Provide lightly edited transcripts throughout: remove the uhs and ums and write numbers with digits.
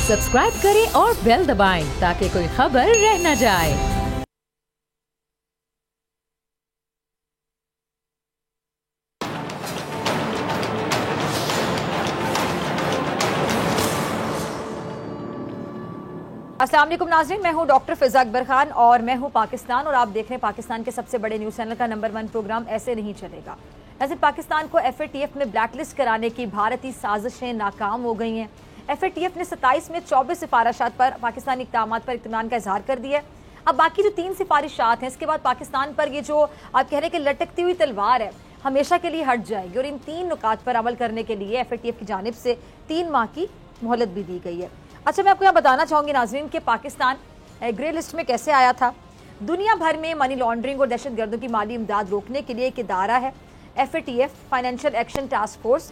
Subscribe करें और bell दबाएं ताकि कोई खबर रह न जाए। अस्सलाम वालेकुम नाज़रीन, मैं हूं डॉक्टर फिजा अकबर खान और मैं हूं पाकिस्तान और आप देख रहे हैं पाकिस्तान के सबसे बड़े न्यूज़ चैनल का नंबर 1 प्रोग्राम ऐसे नहीं चलेगा। ऐसे पाकिस्तान को FATF में ब्लैकलिस्ट कराने की भारतीय साजिशें नाकाम हो गई हैं। FATF ने 27 में 24 सिफारिशात पर पाकिस्तानी इक़दामात पर इत्मीनान का इजहार कर दिया है। अब बाकी जो 3 सिफारिशात हैं इसके बाद पाकिस्तान पर ये जो आप कह रहे हैं कि लटकती हुई तलवार है हमेशा के लिए हट जाएगी और इन 3 नुकात पर अमल करने के लिए FATF की जानिब से 3 माह की मोहलत भी दी गई है। अच्छा, मैं आपको यहाँ बताना चाहूँगी नाज़रीन कि पाकिस्तान ग्रे लिस्ट में कैसे आया था। दुनिया भर में मनी लॉन्ड्रिंग और दहशतगर्दों की माली इमदाद रोकने के लिए एक इदारा है FATF, financial action task force.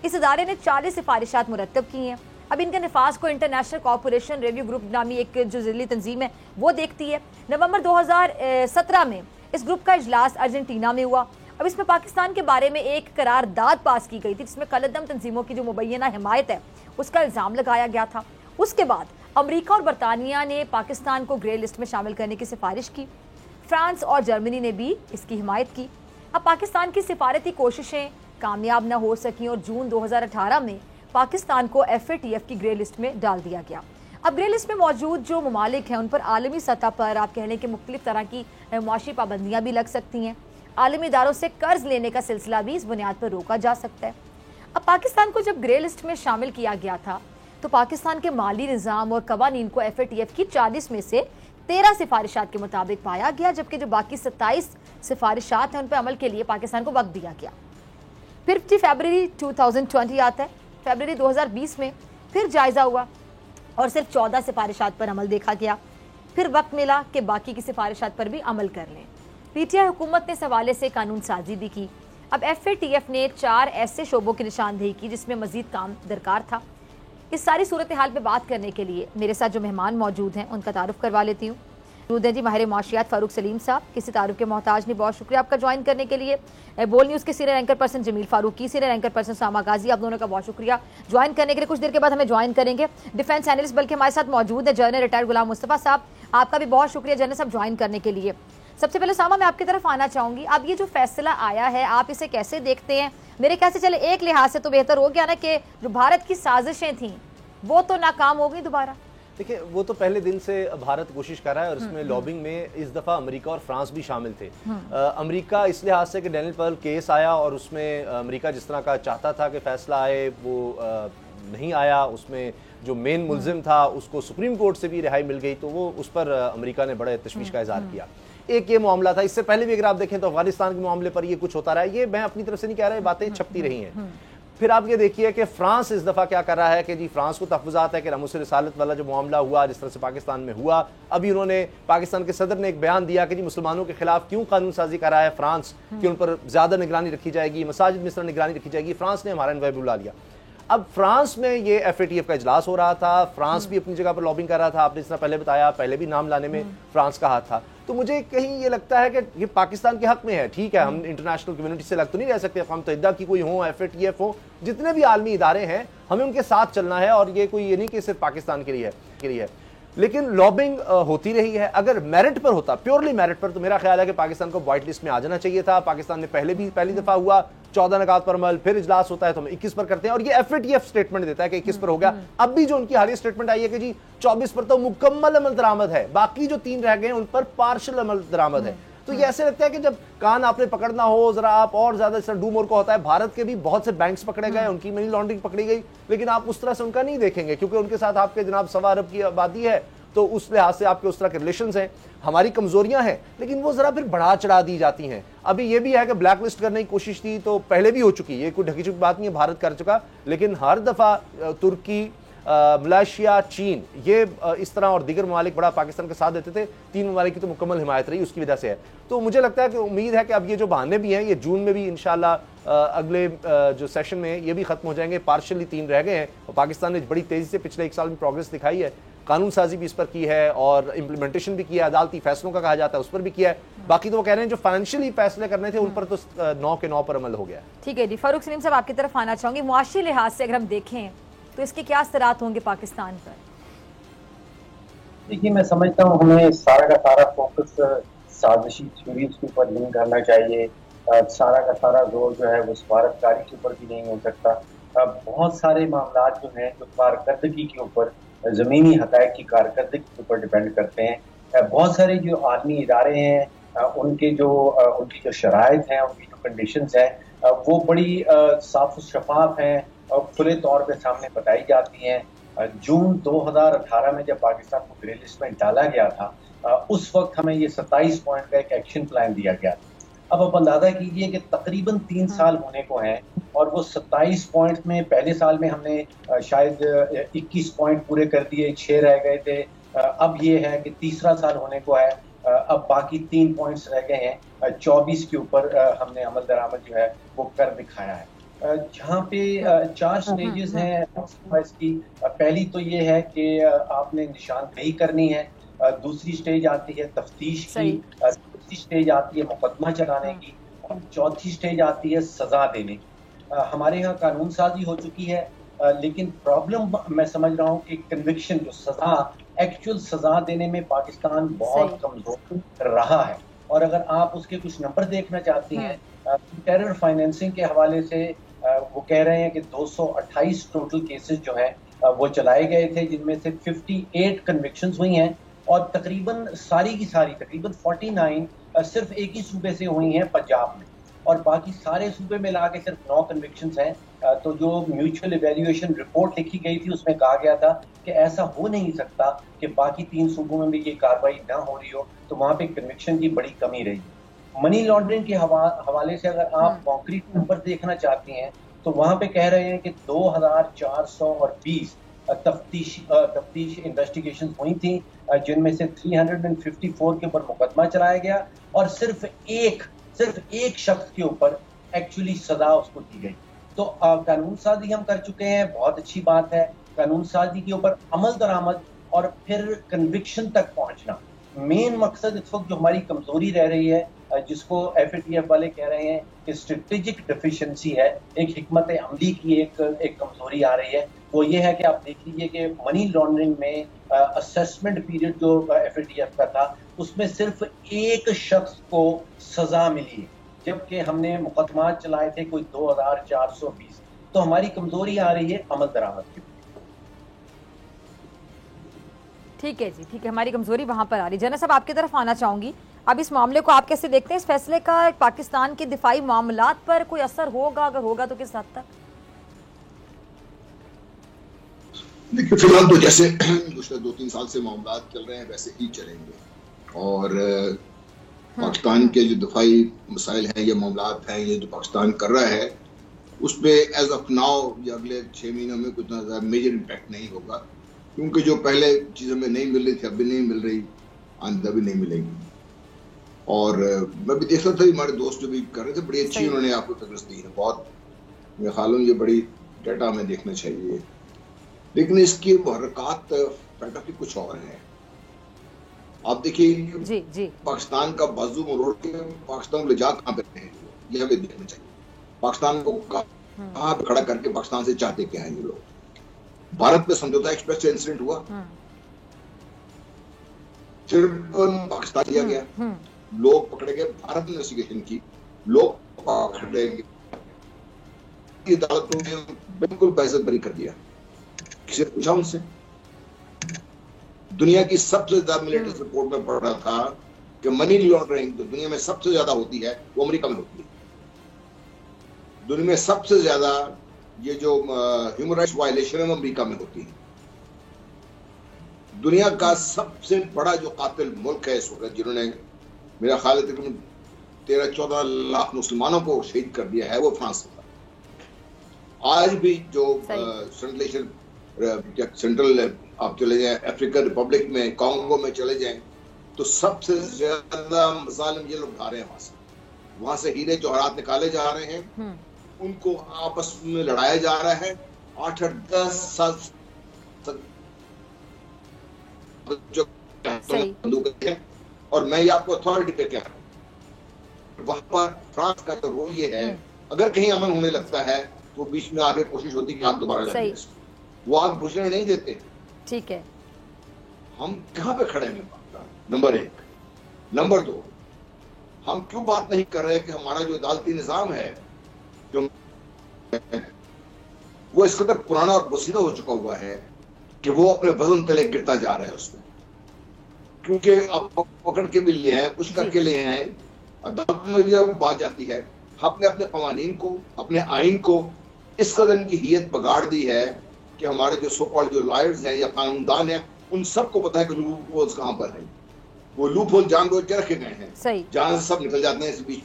इस इदारे ने 40 सिफारिशात मुरतब की हैं। अब इनके नफाज को इंटरनेशनल कॉर्पोरेशन रिव्यू ग्रुप नामी एक जो ज़िली तंजीम है वो देखती है। नवंबर 2017 में इस ग्रुप का इजलास अर्जेंटीना में हुआ। अब इसमें पाकिस्तान के बारे में एक करारदाद पास की गई थी जिसमें कलदम तंजीमों की जो मुबैना हिमायत है उसका इल्ज़ाम लगाया गया था। उसके बाद अमेरिका और बरतानिया ने पाकिस्तान को ग्रे लिस्ट में शामिल करने की सिफारिश की। फ्रांस और जर्मनी ने भी इसकी हिमायत की। अब पाकिस्तान की सिफारती कोशिशें कामयाब न हो सकी और जून 2018 में पाकिस्तान को FATF की ग्रे लिस्ट में डाल दिया गया। अब ग्रे लिस्ट में मौजूद जो ममालिक हैं उन पर आलमी सतह पर आप कह लें कि मुख्तलिफ तरह की मुआशी पाबंदियाँ भी लग सकती हैं। आलमी इदारों से कर्ज लेने का सिलसिला भी इस बुनियाद पर रोका जा सकता है। अब पाकिस्तान को जब ग्रे लिस्ट में शामिल किया गया था तो पाकिस्तान के माली निज़ाम और कवानीन को FATF की 40 में से 13 सिफारिशात के मुताबिक पाया गया, जबकि जो बाकी 27 सिफारिशात हैं उन पर अमल के लिए पाकिस्तान को वक्त दिया गया। फिर फरवरी 2020 आता है। फरवरी 2020 में फिर जायज़ा हुआ और सिर्फ 14 सिफारिशात पर अमल देखा गया। फिर वक्त मिला कि बाकी की सिफारिशात पर भी अमल कर लें। PTI हुकूमत ने इस हवाले से कानून साजी भी की। अब FATF ने 4 ऐसे शोबों की निशानदेही की जिसमें मजीद काम दरकार था। इस सारी सूरत हाल पे बात करने के लिए मेरे साथ जो मेहमान मौजूद हैं उनका तारुफ करवा लेती हूँ। मौजूद हैं जी माहिर माशियात फ़ारूक सलीम साहब, किसी तारुफ के मोहताज नहीं, बहुत शुक्रिया आपका ज्वाइन करने के लिए। बोल न्यूज़ के senior anchor person Jameel Farooqui, senior anchor person Sama Ghazi, आप दोनों का बहुत शुक्रिया ज्वाइन करने के लिए। कुछ देर के बाद हमें ज्वाइन करेंगे डिफेंस एनालिस्ट, बल्कि हमारे साथ मौजूद है जनरल रिटायर्ड गुलाम मुस्तफ़ा साहब, आपका भी बहुत शुक्रिया जनरल साहब ज्वाइन करने के लिए। सबसे पहले सामा मैं आपकी तरफ आना चाहूँगी। अब ये जो फैसला आया है आप इसे कैसे देखते हैं? मेरे ख्याल से चले एक लिहाज से तो बेहतर हो गया ना कि जो भारत की साजिशें थीं वो तो नाकाम हो गई दोबारा। देखिए, वो तो पहले दिन से भारत कोशिश कर रहा है और इसमें लॉबिंग में इस दफ़ा अमेरिका और फ्रांस भी शामिल थे। अमेरिका इस लिहाज से कि डैनियल पर्ल केस आया और उसमें अमेरिका जिस तरह का चाहता था कि फैसला आए वो नहीं आया। उसमें जो मेन मुल्जिम था उसको सुप्रीम कोर्ट से भी रिहाई मिल गई, तो वो उस पर अमेरिका ने बड़े तशवीश का इजहार किया। एक ये मामला था। इससे पहले भी अगर आप देखें तो अफगानिस्तान के मामले पर ये कुछ होता रहा है। ये मैं अपनी तरफ से नहीं कह रहा, बातें छपती रही हैं। फिर आप ये देखिए कि फ्रांस इस दफ़ा क्या कर रहा है कि जी फ्रांस को तहफ़्फ़ुज़ात है कि नामूस रिसालत वाला जो मामला हुआ जिस तरह से पाकिस्तान में हुआ, अभी उन्होंने पाकिस्तान के सदर ने एक बयान दिया कि जी मुसलमानों के खिलाफ क्यों कानून साजी कर रहा है फ्रांस, कि उन पर ज़्यादा निगरानी रखी जाएगी, मसाजिद में इस तरह निगरानी रखी जाएगी। फ्रांस ने हमारा एनवाय बुला लिया। अब फ्रांस में ये FATF का इजलास हो रहा था, फ्रांस भी अपनी जगह पर लॉबिंग कर रहा था। आपने जिस तरह पहले बताया, पहले भी नाम लाने में फ्रांस का हाथ था। तो मुझे कहीं ये लगता है कि ये पाकिस्तान के हक में है। ठीक है, हम इंटरनेशनल कम्युनिटी से लग तो नहीं रह सकते, अक़वाम मुत्तहिदा की कोई हो, FATF हो, जितने भी आलमी इदारे हैं हमें उनके साथ चलना है और ये कोई ये नहीं कि सिर्फ पाकिस्तान के लिए है। लेकिन लॉबिंग होती रही है। अगर मेरिट पर होता, प्योरली मेरिट पर, तो मेरा ख्याल है कि पाकिस्तान को व्हाइट लिस्ट में आ जाना चाहिए था। पाकिस्तान ने पहली दफा हुआ 14 नकात पर अमल, फिर इजलास होता है तो हम 21 पर करते हैं और ये FATF स्टेटमेंट देता है कि 21 पर हो गया। अब भी जो उनकी हालिया स्टेटमेंट आई है कि जी 24 पर तो मुकम्मल अमल दरामद है, बाकी जो 3 रह गए उन पर पार्शल अमल दरामद है। तो ये ऐसे लगता है कि जब कान आपने पकड़ना हो जरा आप और ज्यादा इस तरह डू मोर को होता है। भारत के भी बहुत से बैंक्स पकड़े गए, उनकी मनी लॉन्ड्रिंग पकड़ी गई, लेकिन आप उस तरह से उनका नहीं देखेंगे क्योंकि उनके साथ आपके जनाब 1.25 अरब की आबादी है, तो उस लिहाज से आपके उस तरह के रिलेशंस हैं। हमारी कमजोरियां हैं लेकिन वो जरा फिर बढ़ा चढ़ा दी जाती हैं। अभी ये भी है कि ब्लैक लिस्ट करने की कोशिश थी तो पहले भी हो चुकी, ये कोई ढकी चुकी बात नहीं है, भारत कर चुका, लेकिन हर दफा तुर्की, मलेशिया, चीन, ये इस तरह और दीगर ममालिक बड़ा पाकिस्तान का साथ देते थे। 3 ममालिक की तो मुकम्मल हिमायत रही, उसकी वजह से है। तो मुझे लगता है कि उम्मीद है कि अब ये जो बहाने भी हैं ये जून में भी इंशाल्लाह अगले जो सेशन में ये भी खत्म हो जाएंगे। पार्शली 3 रह गए हैं और पाकिस्तान ने बड़ी तेजी से पिछले 1 साल में प्रोग्रेस दिखाई है। कानून साजी भी इस पर की है और इम्प्लीमेंटेशन भी किया है, अदालती फैसलों का कहा जाता है उस पर भी किया है। बाकी तो वो कह रहे हैं जो फाइनेंशियली फैसले करने थे उन पर तो 9 के 9 पर अमल हो गया। ठीक है जी, फारूक सलीम साहब आपकी तरफ आना चाहूंगी। मुआशी लिहाज से अगर हम देखें तो इसके क्या असरात होंगे पाकिस्तान पर? देखिए, मैं समझता हूँ हमें सारा का सारा फोकस साजिशी थ्योरीज के ऊपर नहीं करना चाहिए। सारा का सारा जोर जो है वो सफारतकारी के ऊपर भी नहीं हो सकता। बहुत सारे मामला जो हैं जो कारकर्दगी के ऊपर, ज़मीनी हक़ाइक़ की कारकर्दगी के ऊपर डिपेंड करते हैं। बहुत सारे जो आलमी इदारे हैं उनकी जो शराइत हैं, उनकी जो कंडीशंस हैं वो बड़ी साफ शफाफ हैं और खुले तौर पे सामने बताई जाती हैं। जून 2018 में जब पाकिस्तान को ग्रे लिस्ट में डाला गया था उस वक्त हमें ये 27 पॉइंट का एक एक्शन प्लान दिया गया था। अब आप अंदाजा कीजिए कि तकरीबन 3 साल होने को हैं और वो 27 पॉइंट में पहले साल में हमने शायद 21 पॉइंट पूरे कर दिए, 6 रह गए थे। अब ये है कि तीसरा साल होने को है, अब बाकी 3 पॉइंट्स रह गए हैं। 24 के ऊपर हमने अमल दरामद जो है वो कर दिखाया है। जहाँ पे 4 स्टेजेस हैं इसकी। पहली तो ये है कि आपने निशानदेही करनी है, दूसरी स्टेज आती है तफ्तीश की, तीसरी स्टेज आती है मुकदमा चलाने की और चौथी स्टेज आती है सजा देने की। हमारे यहाँ कानून साजी हो चुकी है, लेकिन प्रॉब्लम मैं समझ रहा हूँ कि कन्विक्शन, जो सजा, एक्चुअल सजा देने में पाकिस्तान बहुत कमजोर रहा है। और अगर आप उसके कुछ नंबर देखना चाहती हैं, टेरर फाइनेंसिंग के हवाले से वो कह रहे हैं कि 228 टोटल केसेस जो हैं वो चलाए गए थे, जिनमें से 58 कन्विक्शंस हुई हैं और तकरीबन सारी की सारी तकरीबन 49 सिर्फ एक ही सूबे से हुई हैं, पंजाब में, और बाकी सारे सूबे मिला के सिर्फ 9 कन्विक्शंस हैं। तो जो म्यूचुअल इवैल्यूएशन रिपोर्ट लिखी गई थी उसमें कहा गया था कि ऐसा हो नहीं सकता कि बाकी 3 सूबों में भी ये कार्रवाई ना हो रही हो, तो वहाँ पे कन्विक्शन की बड़ी कमी रही। मनी लॉन्ड्रिंग के हवाले से अगर आप कॉन्क्रीट नंबर देखना चाहती हैं तो वहां पे कह रहे हैं कि 2420 तफ्तीश इन्वेस्टिगेशन हुई थी, जिनमें से 354 के ऊपर मुकदमा चलाया गया और सिर्फ एक शख्स के ऊपर एक्चुअली सजा उसको दी गई। तो कानून साजी हम कर चुके हैं, बहुत अच्छी बात है। कानून साजी के ऊपर अमल दरामद और फिर कन्विक्शन तक पहुंचना मेन मकसद इस वक्त जो हमारी कमजोरी रह रही है, जिसको FATF वाले कह रहे हैं कि स्ट्रेटेजिक डेफिशिएंसी है, एक हिकमत अमली की एक कमजोरी आ रही है, वो ये है कि आप देख लीजिए कि मनी लॉन्ड्रिंग में असेसमेंट पीरियड जो FATF का था उसमें सिर्फ एक शख्स को सजा मिली है, जबकि हमने मुकदमात चलाए थे कोई 2420। तो हमारी कमजोरी आ रही है अमल दरामद की। ठीक है जी, ठीक है, हमारी कमजोरी वहां पर आ रही है। जना साहब, आपकी तरफ आना चाहूंगी। अब इस मामले को आप कैसे देखते हैं? इस फैसले का पाकिस्तान के दिफाई मामलात पर कोई असर होगा? अगर होगा तो किस हद तक? देखिए, फिलहाल तो जैसे पिछले 2-3 साल से मामलात चल रहे हैं वैसे ही चलेंगे और पाकिस्तान के जो दिफाई मसाइल हैं, ये मामलात हैं, ये जो पाकिस्तान कर रहा है उस पर एज ऑफ नाउ या अगले 6 महीनों में कुछ ज़्यादा मेजर इम्पैक्ट नहीं होगा, क्योंकि जो पहले चीज़ें में नहीं मिल रही थी अभी नहीं मिल रही, आइंदा भी नहीं मिलेगी। और मैं भी देख रहा था हमारे दोस्त जो भी कर रहे थे, बड़ी अच्छी उन्होंने आपको तकरीर दी है, बहुत मेरे ख्याल में ये बड़ी डाटा हमें देखना चाहिए। लेकिन इसकी मुहर्रकात पैदा की कुछ और है। आप देखिए पाकिस्तान का बाजू मरोड़ के पाकिस्तान को ले जा कहाँ पे रहे हैं, ये हमें देखना चाहिए। पाकिस्तान को कहाँ पे खड़ा करके पाकिस्तान से चाहते क्या हैं ये लोग। भारत में समझौता एक्सप्रेस से इंसिडेंट हुआ, फिर पाकिस्तान दिया गया, लोग पकड़े गए, भारत ने इन्वेस्टिगेशन की, लोग पकड़े गए, अदालतों ने बिल्कुल पैसे बरी कर दिया। किसी पूछा उनसे? दुनिया की सबसे ज्यादा लेटेस्ट रिपोर्ट में पढ़ रहा था कि मनी लॉन्ड्रिंग जो दुनिया में सबसे ज्यादा होती है वो अमेरिका में होती है। दुनिया में सबसे ज्यादा ये जो ह्यूमन राइट्स वायलेशन है अमेरिका में होती है। दुनिया का सबसे बड़ा जो कातिल मुल्क है इस वक्त, जिन्होंने मेरा ख्याल है तकरीबन 13-14 लाख मुसलमानों को शहीद कर दिया है, वो फ्रांस था। आज भी जो सेंट्रल आप चले जाएं अफ्रीकन रिपब्लिक में, कांगो में चले जाएं, तो सबसे ज्यादा मजालिम ये लोग उठा रहे हैं। वहां से हीरे जवाहरात निकाले जा रहे हैं, उनको आपस में लड़ाया जा रहा है। 8-10 साल जो और मैं ये आपको अथॉरिटी पे कह रहा हूँ, वहां पर फ्रांस का तो रोल ये है, अगर कहीं अमन होने लगता है तो बीच में आगे कोशिश होती है कि आप दोबारा लड़ें। वो आग बुझने नहीं देते। ठीक है, हम कहाँ पे खड़े हैं पाकिस्तान, नंबर 1। नंबर 2, हम क्यों बात नहीं कर रहे कि हमारा जो अदालती निजाम है जो वो इस कदर पुराना और बसीदा हो चुका हुआ है कि वो अपने वजन तले गिरता जा रहा है उसमें, क्योंकि अब पकड़ के भी लिए हैं, कुछ करके लिए हैं, अदालत में जब बात जाती है, हमने अपने कवानीन को, अपने आइन को इस कदर इनकी हियत बगाड़ दी है कि हमारे जो सो कॉल्ड जो लॉयर्स हैं या कानूनदान हैं, उन सबको पता है कि लूप होल्स कहां पर हैं। वो लूप होल जानबूझ के रखे गए हैं, जहां से सब निकल जाते हैं इस बीच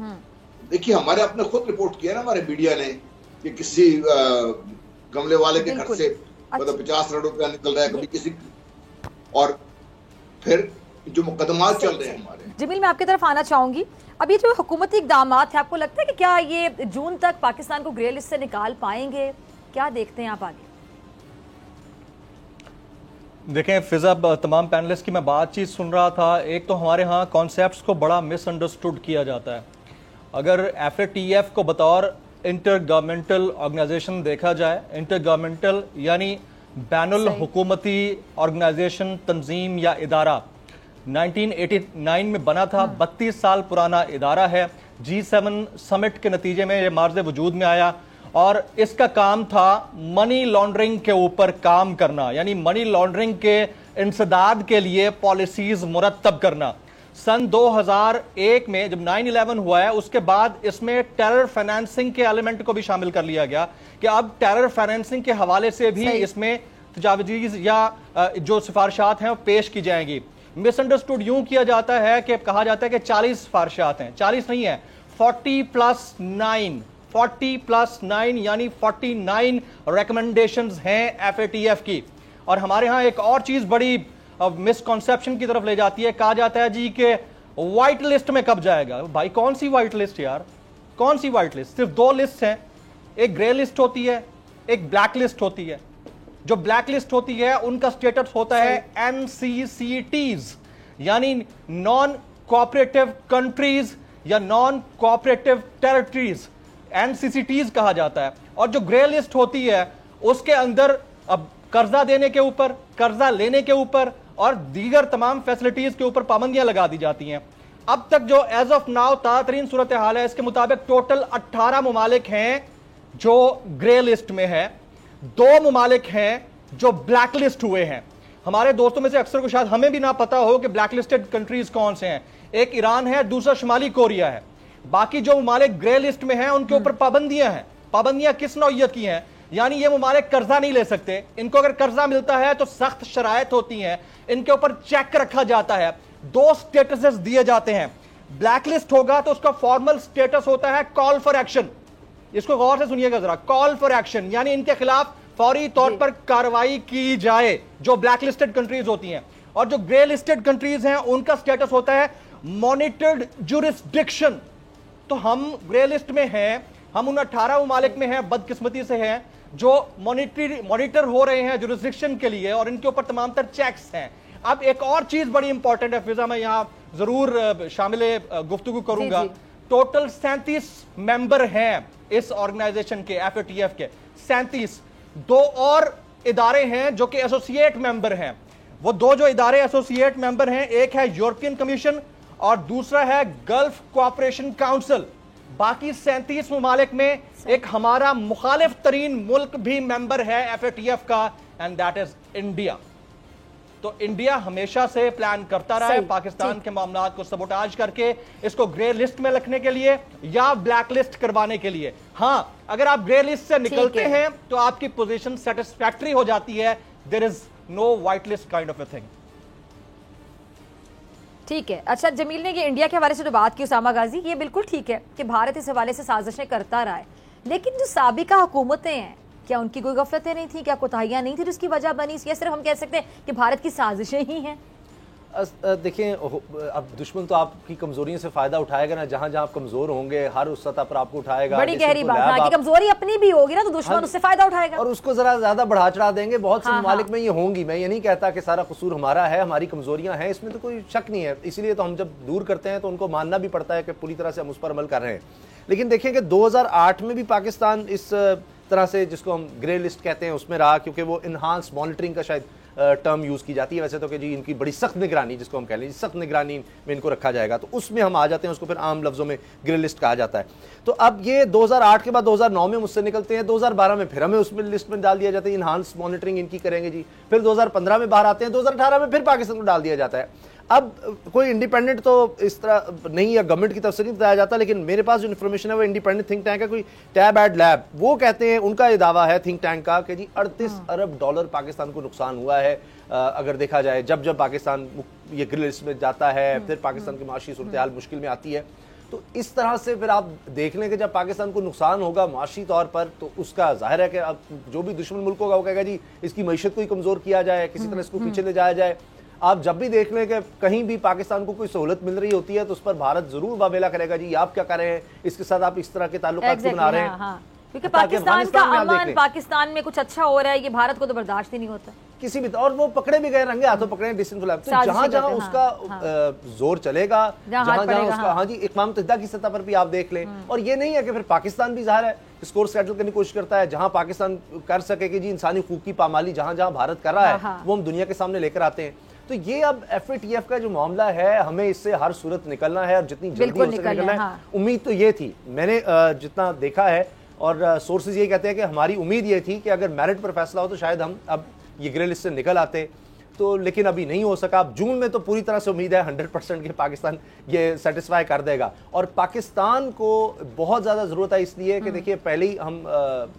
में। देखिए, हमारे अपने खुद रिपोर्ट किया ना हमारे मीडिया ने कि किसी गमले वाले के घर से मतलब 50 करोड़ रुपया निकल रहा है, कभी किसी, और फिर जो मुकदमा चल रहे हैं हमारे। जमील, मैं आपकी तरफ आना चाहूंगी। अब ये जो हुकूमती इक़दाम है, आपको लगता है कि क्या ये जून तक पाकिस्तान को ग्रे लिस्ट से निकाल पाएंगे? क्या देखते हैं आप आगे? देखें फिजा, तमाम पैनलिस्ट की मैं बातचीत सुन रहा था। एक तो हमारे यहाँ कॉन्सेप्ट्स को बड़ा मिसअंडरस्टूड किया जाता है। अगर FATF को बतौर इंटर गवर्नमेंटल ऑर्गेनाइजेशन देखा जाए, इंटर गवर्नमेंटल यानी बैनुल हुकूमती ऑर्गेनाइजेशन, तंजीम या इदारा, 1989 में बना था, 32 साल पुराना इदारा है। G7 समिट के नतीजे में ये मार्ज़े वजूद में आया और इसका काम था मनी लॉन्ड्रिंग के ऊपर काम करना, यानी मनी लॉन्ड्रिंग के इंसदाद के लिए पॉलिसीज मुरत्तब करना। सन 2001 में जब 9/11 हुआ है, उसके बाद इसमें टेरर फाइनेंसिंग के एलिमेंट को भी शामिल कर लिया गया कि अब टेरर फाइनेंसिंग के हवाले से भी इसमें तजावीज़ या जो सिफारिशात हैं वो पेश की जाएंगी। मिसअंडरस्टूड यूं किया जाता है कि कहा जाता है कि 40 सिफारिशात हैं, 40 नहीं है, 40+9 यानी 49 रिकमेंडेशंस हैं FATF की। और हमारे यहाँ एक और चीज बड़ी मिसकॉन्सेप्शन की तरफ ले जाती है। कहा जाता है जी कि व्हाइट लिस्ट में कब जाएगा। भाई कौन सी व्हाइट लिस्ट यार, कौन सी व्हाइट लिस्ट? सिर्फ 2 लिस्ट हैं, एक ग्रे लिस्ट होती है, एक ब्लैक लिस्ट होती है। जो ब्लैक लिस्ट होती है उनका स्टेटस होता है NCCTs यानी नॉन कोऑपरेटिव कंट्रीज या नॉन कोऑपरेटिव टेरिटरीज, NCCTs कहा जाता है। और जो ग्रे लिस्ट होती है उसके अंदर अब कर्जा देने के ऊपर, कर्जा लेने के ऊपर और दीगर तमाम फैसिलिटीज के ऊपर पाबंदियां लगा दी जाती हैं। अब तक जो एज ऑफ नाउ ताज़ा सूरत हाल है, इसके मुताबिक टोटल 18 मुमालिक हैं जो ग्रे लिस्ट में है, 2 मुमालिक हैं जो ब्लैक लिस्ट हुए हैं। हमारे दोस्तों में से अक्सर को शायद हमें भी ना पता हो कि ब्लैक लिस्टेड कंट्रीज कौन से हैं। एक ईरान है, दूसरा शुमाली कोरिया है। बाकी जो मुमालिक ग्रे लिस्ट में हैं उनके ऊपर पाबंदियां हैं। पाबंदियां किस नौइयत की हैं? यानी ये मुमालिक कर्जा नहीं ले सकते, इनको अगर कर्जा मिलता है तो सख्त शरायत होती हैं, इनके ऊपर चेक रखा जाता है, 2 स्टेटसेस दिए जाते हैं। ब्लैक लिस्ट होगा तो उसका फॉर्मल स्टेटस होता है कॉल फॉर एक्शन। इसको गौर से सुनिएगा जरा, कॉल फॉर एक्शन यानी इनके खिलाफ फौरी तौर पर कार्रवाई की जाए, जो ब्लैक लिस्टेड कंट्रीज होती हैं। और जो ग्रे लिस्टेड कंट्रीज हैं उनका स्टेटस होता है मॉनिटर्ड जुरिस्डिक्शन। तो हम ग्रे लिस्ट में हैं, हम उन 18 मुमालिक में हैं, बदकिस्मती से हैं, जो मॉनिटर हो रहे हैं जुरिस्डिक्शन के लिए और इनके ऊपर तमाम तर चेक्स हैं। अब एक और चीज बड़ी इंपॉर्टेंट है फिजा, मैं यहां जरूर शामिल गुफ्तगू करूंगा। टोटल 37 मेंबर हैं इस ऑर्गेनाइजेशन के, FATF के 37। 2 और इदारे हैं जो कि एसोसिएट मेंबर हैं। वो 2 जो इदारे एसोसिएट मेंबर हैं, एक है यूरोपियन कमीशन और दूसरा है गल्फ कोऑपरेशन काउंसिल। बाकी 37 मुमालिक में एक हमारा मुखालिफ तरीन मुल्क भी मेंबर है FATF का, एंड दैट इज इंडिया। तो इंडिया हमेशा से प्लान करता रहा है पाकिस्तान के मामलात को सबोटाज करके इसको ग्रे लिस्ट में रखने के लिए या ब्लैक लिस्ट करवाने के लिए। हां, अगर आप ग्रे लिस्ट से निकलते हैं तो आपकी पोजीशन सेटिस्फैक्टरी हो जाती है। There is no white list kind of a thing. ठीक है। अच्छा, जमील ने ये इंडिया के हवाले से जो बात की उसामा गाजी, ये बिल्कुल ठीक है कि भारत इस हवाले से साजिशें करता रहा है, लेकिन जो साबिका हुकूमतें हैं, क्या उनकी कोई गफलतें नहीं थी? क्या कोताहियां नहीं थी जिसकी वजह बनी? या सिर्फ हम कह सकते हैं कि भारत की साजिशें ही हैं? देखिए, अब दुश्मन तो आपकी कमजोरियों से फायदा उठाएगा ना, जहां जहां आप कमजोर होंगे हर उस सतह पर आपको उठाएगा। बड़ी गहरी बात है कि कमजोरी अपनी भी होगी ना तो दुश्मन उससे फायदा उठाएगा और उसको जरा ज्यादा बढ़ा चढ़ा देंगे। बहुत से ममालिक में ये होंगी। मैं ये नहीं कहता कि सारा कसूर हमारा है, हमारी कमजोरियां हैं, इसमें तो कोई शक नहीं है। इसीलिए तो हम जब दूर करते हैं तो उनको मानना भी पड़ता है कि पूरी तरह से हम उस पर अमल कर रहे हैं। लेकिन देखें कि 2008 में भी पाकिस्तान इस तरह से जिसको हम ग्रे लिस्ट कहते हैं उसमें रहा, क्योंकि वो इन्हांस मॉनिटरिंग का शायद टर्म यूज़ की जाती है। वैसे तो कि जी इनकी बड़ी सख्त निगरानी, जिसको हम कह लें सख्त निगरानी में इनको रखा जाएगा, तो उसमें हम आ जाते हैं, उसको फिर आम लफ्ज़ों में ग्रे लिस्ट कहा जाता है। तो अब ये 2008 के बाद 2009 में मुझसे निकलते हैं, 2012 में फिर हमें उसमें लिस्ट में डाल दिया जाता है, इन्हांस मॉनिटरिंग इनकी करेंगे जी। फिर 2015 में बाहर आते हैं, 2018 में फिर पाकिस्तान को डाल दिया जाता है। अब कोई इंडिपेंडेंट तो इस तरह नहीं, या गवर्नमेंट की तरफ से नहीं बताया जाता, लेकिन मेरे पास जो इन्फॉर्मेशन है वो इंडिपेंडेंट थिंक टैंक है, कोई टैब एड लैब, वो कहते हैं, उनका ये दावा है थिंक टैंक का कि जी 38 अरब डॉलर पाकिस्तान को नुकसान हुआ है। अगर देखा जाए जब जब पाकिस्तान ये ग्रे लिस्ट में जाता है, फिर पाकिस्तान की माशी सूरत हाल मुश्किल में आती है। तो इस तरह से फिर आप देख लें कि जब पाकिस्तान को नुकसान होगा माशी तौर पर, तो उसका जाहिर है कि अब जो भी दुश्मन मुल्क होगा वो कहेगा जी इसकी मईशत को ही कमज़ोर किया जाए, किसी तरह इसको पीछे ले जाया जाए। आप जब भी देख लें कि कहीं भी पाकिस्तान को कोई सहूलत मिल रही होती है तो उस पर भारत जरूर वावेला करेगा, जी आप क्या कर रहे हैं, इसके साथ आप इस तरह के ताल्लुकात क्यों बना रहे हैं। हाँ। क्योंकि पाकिस्तान का अमन, पाकिस्तान में कुछ अच्छा हो रहा है, ये भारत को तो बर्दाश्त ही नहीं होता किसी भी। और वो पकड़े भी गए, रंगे हाथों पकड़े डिसइंफुल। तो जहां जहां उसका जोर चलेगा, जहां जहां उसका, हाँ जी, इक़वाम मुत्तहिदा की सतह पर भी आप देख लें। और ये नहीं है कि फिर पाकिस्तान भी ज़ाहिर है स्कोर सेटल करने की कोशिश करता है, जहां पाकिस्तान कर सके कि जी इंसानी हकूक की पामाली जहां जहां भारत कर रहा है वो हम दुनिया के सामने लेकर आते हैं। तो ये अब FATF का जो मामला है, हमें इससे हर सूरत निकलना है, और जितनी जल्दी हो सके निकलना है। उम्मीद तो ये थी, मैंने जितना देखा है, और सोर्सेज ये कहते हैं कि हमारी उम्मीद ये थी कि अगर मेरिट पर फैसला हो तो शायद हम अब ये ग्रे लिस्ट से निकल आते, तो लेकिन अभी नहीं हो सका। अब जून में तो पूरी तरह से उम्मीद है 100% कि पाकिस्तान ये सेटिस्फाई कर देगा। और पाकिस्तान को बहुत ज़्यादा ज़रूरत है, इसलिए कि देखिए पहले ही हम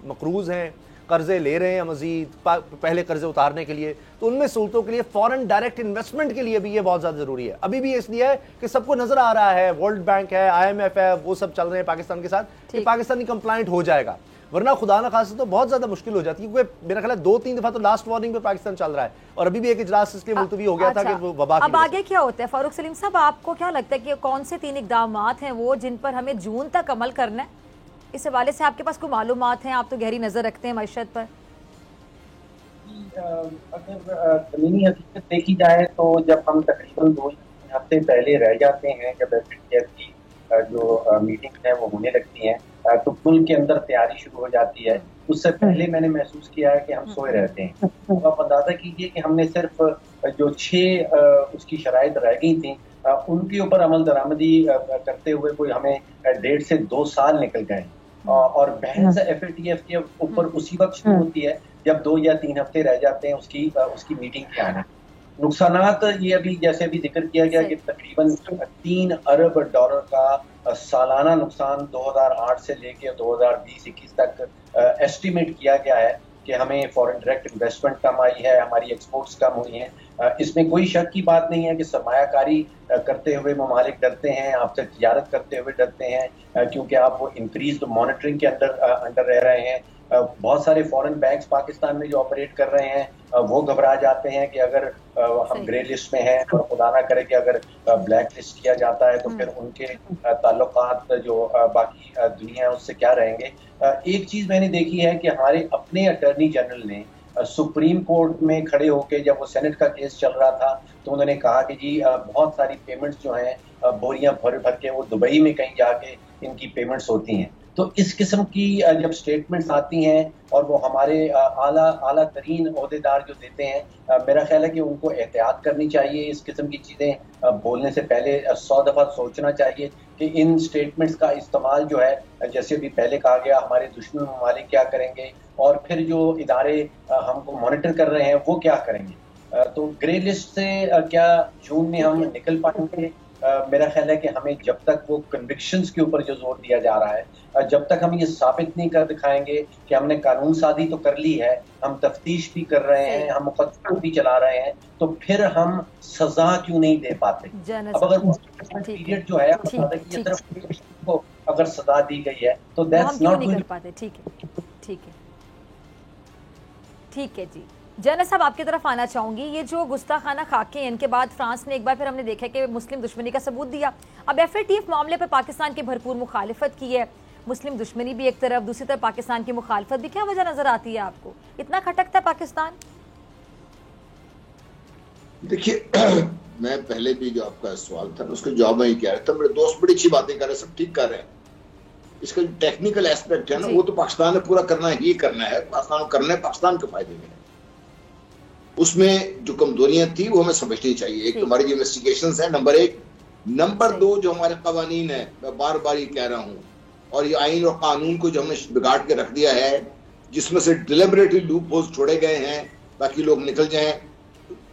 मकरूज़ हैं, कर्जे ले रहे हैं मजीद, पहले कर्जे उतारने के लिए, तो उनमें सहूलतों के लिए फॉरेन डायरेक्ट इन्वेस्टमेंट के लिए भी ये बहुत ज़्यादा ज़रूरी है। अभी भी इसलिए है कि सबको नज़र आ रहा है, वर्ल्ड बैंक है, IMF है, वो सब चल रहे हैं पाकिस्तान के साथ, कि पाकिस्तानी कंप्लाइंट हो जाएगा, वरना खुदा ना खासा तो बहुत ज़्यादा मुश्किल हो जाती है। क्योंकि मेरा ख्याल है 2-3 दफ़ा तो लास्ट वार्निंग पे पाकिस्तान चल रहा है, और अभी भी एक इजलास इसलिए मुलतवी हो गया था कि वो वबा। अब आगे क्या होता है फारूक सलीम साहब, आपको क्या लगता है कि कौन से 3 इक़दामात हैं वो जिन पर हमें जून तक अमल करना है? इस हवाले से आपके पास कोई मालूमात हैं? आप तो गहरी नज़र रखते हैं मैशत पर। अगर ज़मीनी हकीकत देखी जाए तो जब हम तकरीबन 2 हफ्ते पहले रह जाते हैं, जब FATF की जो मीटिंग है वो होने लगती हैं, तो मुल्क के अंदर तैयारी शुरू हो जाती है। उससे पहले मैंने महसूस किया है कि हम सोए रहते हैं। तो आप अंदाज़ा कीजिए कि हमने सिर्फ जो 6 उसकी शराइत रह गई थी उनके ऊपर अमल दरामदी करते हुए कोई हमें 1.5 से 2 साल निकल गए। और बहस FATF के ऊपर उसी वक्त शुरू होती है जब 2 या 3 हफ्ते रह जाते हैं उसकी मीटिंग के आने। नुकसानात ये अभी जैसे अभी जिक्र किया गया कि तकरीबन 3 अरब डॉलर का सालाना नुकसान 2008 से लेकर 2020-21 तक एस्टिमेट किया गया है कि हमें फॉरेन डायरेक्ट इन्वेस्टमेंट कम आई है, हमारी एक्सपोर्ट्स कम हुई हैं। इसमें कोई शक की बात नहीं है कि सरमायाकारी करते हुए ममालिक डरते हैं, आपसे तिजारत करते हुए डरते हैं, क्योंकि आप वो इंक्रीज मॉनिटरिंग के अंडर रह रहे हैं। बहुत सारे फॉरेन बैंक्स पाकिस्तान में जो ऑपरेट कर रहे हैं वो घबरा जाते हैं कि अगर हम ग्रे लिस्ट में हैं और खुदा ना करे कि अगर ब्लैक लिस्ट किया जाता है तो फिर उनके ताल्लुकात जो बाकी दुनिया है उससे क्या रहेंगे। एक चीज मैंने देखी है कि हमारे अपने अटॉर्नी जनरल ने सुप्रीम कोर्ट में खड़े होकर, जब वो सेनेट का केस चल रहा था, तो उन्होंने कहा कि जी बहुत सारी पेमेंट्स जो हैं बोरियां भर भर के वो दुबई में कहीं जाके इनकी पेमेंट्स होती हैं। तो इस किस्म की जब स्टेटमेंट्स आती हैं और वो हमारे आला तरीन ओहदेदार जो देते हैं, मेरा ख्याल है कि उनको एहतियात करनी चाहिए। इस किस्म की चीज़ें बोलने से पहले 100 दफ़ा सोचना चाहिए कि इन स्टेटमेंट्स का इस्तेमाल जो है, जैसे अभी पहले कहा गया, हमारे दुश्मन ममालिक क्या करेंगे और फिर जो इदारे हमको मॉनिटर कर रहे हैं वो क्या करेंगे। तो ग्रे लिस्ट से क्या जून में हम निकल पाएंगे? मेरा ख्याल है कि हमें जब तक वो कन्विक्शंस के ऊपर जो जोर दिया जा रहा है, जब तक हम ये साबित नहीं कर दिखाएंगे कि हमने कानून साजी तो कर ली है, हम तफ्तीश भी कर रहे हैं, हम मुकदमा भी चला रहे हैं, तो फिर हम सजा क्यों नहीं दे पाते। अब अगर वो पीरियड जो है ये तरफ को अगर सजा दी गई है तो दैट्स नॉट नहीं कर पाते। ठीक है जी। जैनब साहब आपकी तरफ आना चाहूंगी। ये जो गुस्ताखाना खाके हैं, इनके बाद फ्रांस ने एक बार फिर हमने देखा कि मुस्लिम दुश्मनी का सबूत दिया। अब FATF मामले पर पाकिस्तान की भरपूर मुखालिफत की है, मुस्लिम दुश्मनी भी एक तरफ, दूसरी तरफ पाकिस्तान की मुखालिफत भी। क्या वजह नजर आती है आपको, इतना खटकता है पाकिस्तान? देखिए मैं पहले भी जो आपका सवाल था उसके जवाब में ही कह रहा था, मेरे दोस्त बड़ी अच्छी बातें कर रहे हैं, सब ठीक कर रहे हैं, इसका जो टेक्निकल एस्पेक्ट है ना, वो तो पाकिस्तान ने पूरा करना ही करना है। पाकिस्तान को करना है, पाकिस्तान के फायदे में। उसमें जो कमजोरियां थी वो हमें समझनी चाहिए। एक हमारी जो इन्वेस्टिगेशन है, नंबर 1। नंबर 2, जो हमारे कवानीन है, मैं बार बार ये कह रहा हूँ, और ये आइन और कानून को जो हमने बिगाड़ के रख दिया है, जिसमें से डिलिबरेटली लूप होल्स छोड़े गए हैं ताकि लोग निकल जाएं,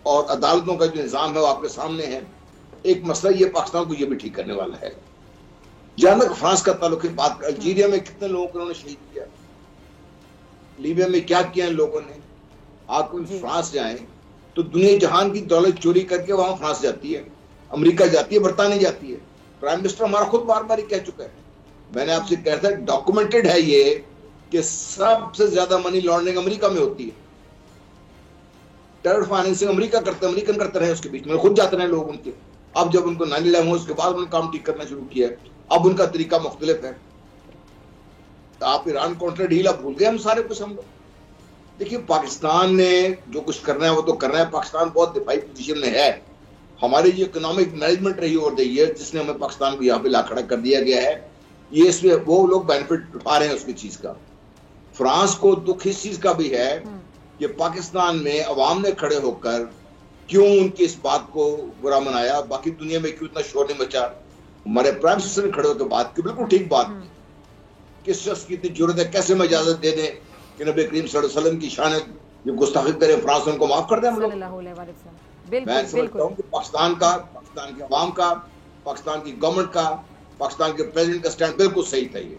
और अदालतों का जो निज़ाम है वो आपके सामने है। एक मसला ये पाकिस्तान को ये भी ठीक करने वाला है। जहां तक फ्रांस का ताल्लुक है, बात अल्जीरिया में कितने लोगों को उन्होंने शहीद किया, लीबिया में क्या किया इन लोगों ने। आप कोई फ्रांस जाएं तो दुनिया जहान की दौलत चोरी करके वहां फ्रांस जाती है, अमेरिका जाती है, बरतानिया जाती है। प्राइम मिनिस्टर हमारा खुद बार बार कह चुका है, मैंने आपसे कहा था, डॉक्यूमेंटेड है ये, कि सबसे ज्यादा मनी लॉन्ड्रिंग अमेरिका में होती है। टेरर फाइनेंसिंग अमेरिका करते, अमेरिकन करते रहे, उसके बीच में खुद जाते रहे लोग उनके। अब जब उनको 9/11 हुआ, उसके बाद उन्होंने काम ठीक करना शुरू किया है। अब उनका तरीका मुख्तलिफ है। तो आप ईरान कॉन्ट्रा डील आप भूल गए, हम सारे कुछ हम लोग। देखिए, पाकिस्तान ने जो कुछ करना है वो तो करना है। पाकिस्तान बहुत दिफाई पोजीशन में है। हमारी जो इकोनॉमिक मैनेजमेंट रही ओवर द ईयर, जिसने हमें पाकिस्तान को यहाँ पे ला खड़ा कर दिया गया है, ये इसमें वो लोग बेनिफिट उठा रहे हैं उसकी चीज का। फ्रांस को दुख इस चीज का भी है कि पाकिस्तान में अवाम ने खड़े होकर क्यों उनकी इस बात को बुरा मनाया, बाकी दुनिया में क्यों इतना शोर नहीं मचा। हमारे प्राइम मिनिस्टर ने खड़े होकर बात की, बिल्कुल ठीक बात, किस शख्स की इतनी जरूरत है, कैसे हम इजाजत दे दें कि नबी करीम सल्लल्लाहु अलैहि वसल्लम की शान जो गुस्ताखी करें, फ्रांस उनको माफ कर दें हम लोग। मैं समझता हूँ कि पाकिस्तान का, पाकिस्तान के अवाम का, पाकिस्तान की गवर्नमेंट का, पाकिस्तान के प्रेसिडेंट का स्टैंड बिल्कुल सही था। ये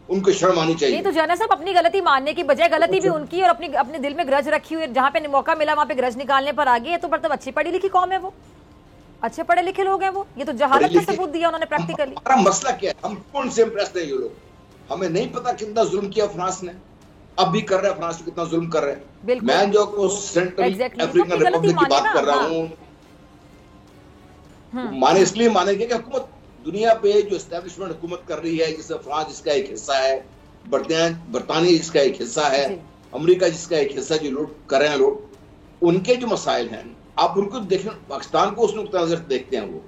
उनको शर्म आनी चाहिए। नहीं तो जनरल साहब, अपनी गलती मानने की बजाय गलती भी उनकी और अपने दिल में ग्रज रखी हुई है, जहाँ पे मौका मिला वहाँ पे ग्रज निकालने पर आ गई है। तो मतलब अच्छी पढ़ी लिखी कौम है वो, अच्छे पढ़े लिखे लोग हैं वो। ये तो जहालत का सबूत दिया उन्होंने प्रैक्टिकली। हमारा मसला क्या है, हम कौन से इम्प्रेस नहीं ये लोग। हमें नहीं पता कितना जुल्म किया फ्रांस ने, अब भी कर रहा है। फ्रांस कितना जुल्म कर रहे हैं। मैं जो को सेंट्रल अफ्रीकन रिपब्लिक की बात कर रहा हूँ, माने इसलिए मानेंगे कि हुकूमत दुनिया पे जो एस्टेब्लिशमेंट हुकूमत कर रही है, जिससे फ्रांस जिसका एक हिस्सा है, बरतानिया जिसका एक हिस्सा है, अमेरिका जिसका एक हिस्सा जो लूट कर रहे हैं लोग, उनके जो मसाइल हैं आप उनको देखें। पाकिस्तान को उस नुक्ता नजर देखते हैं वो,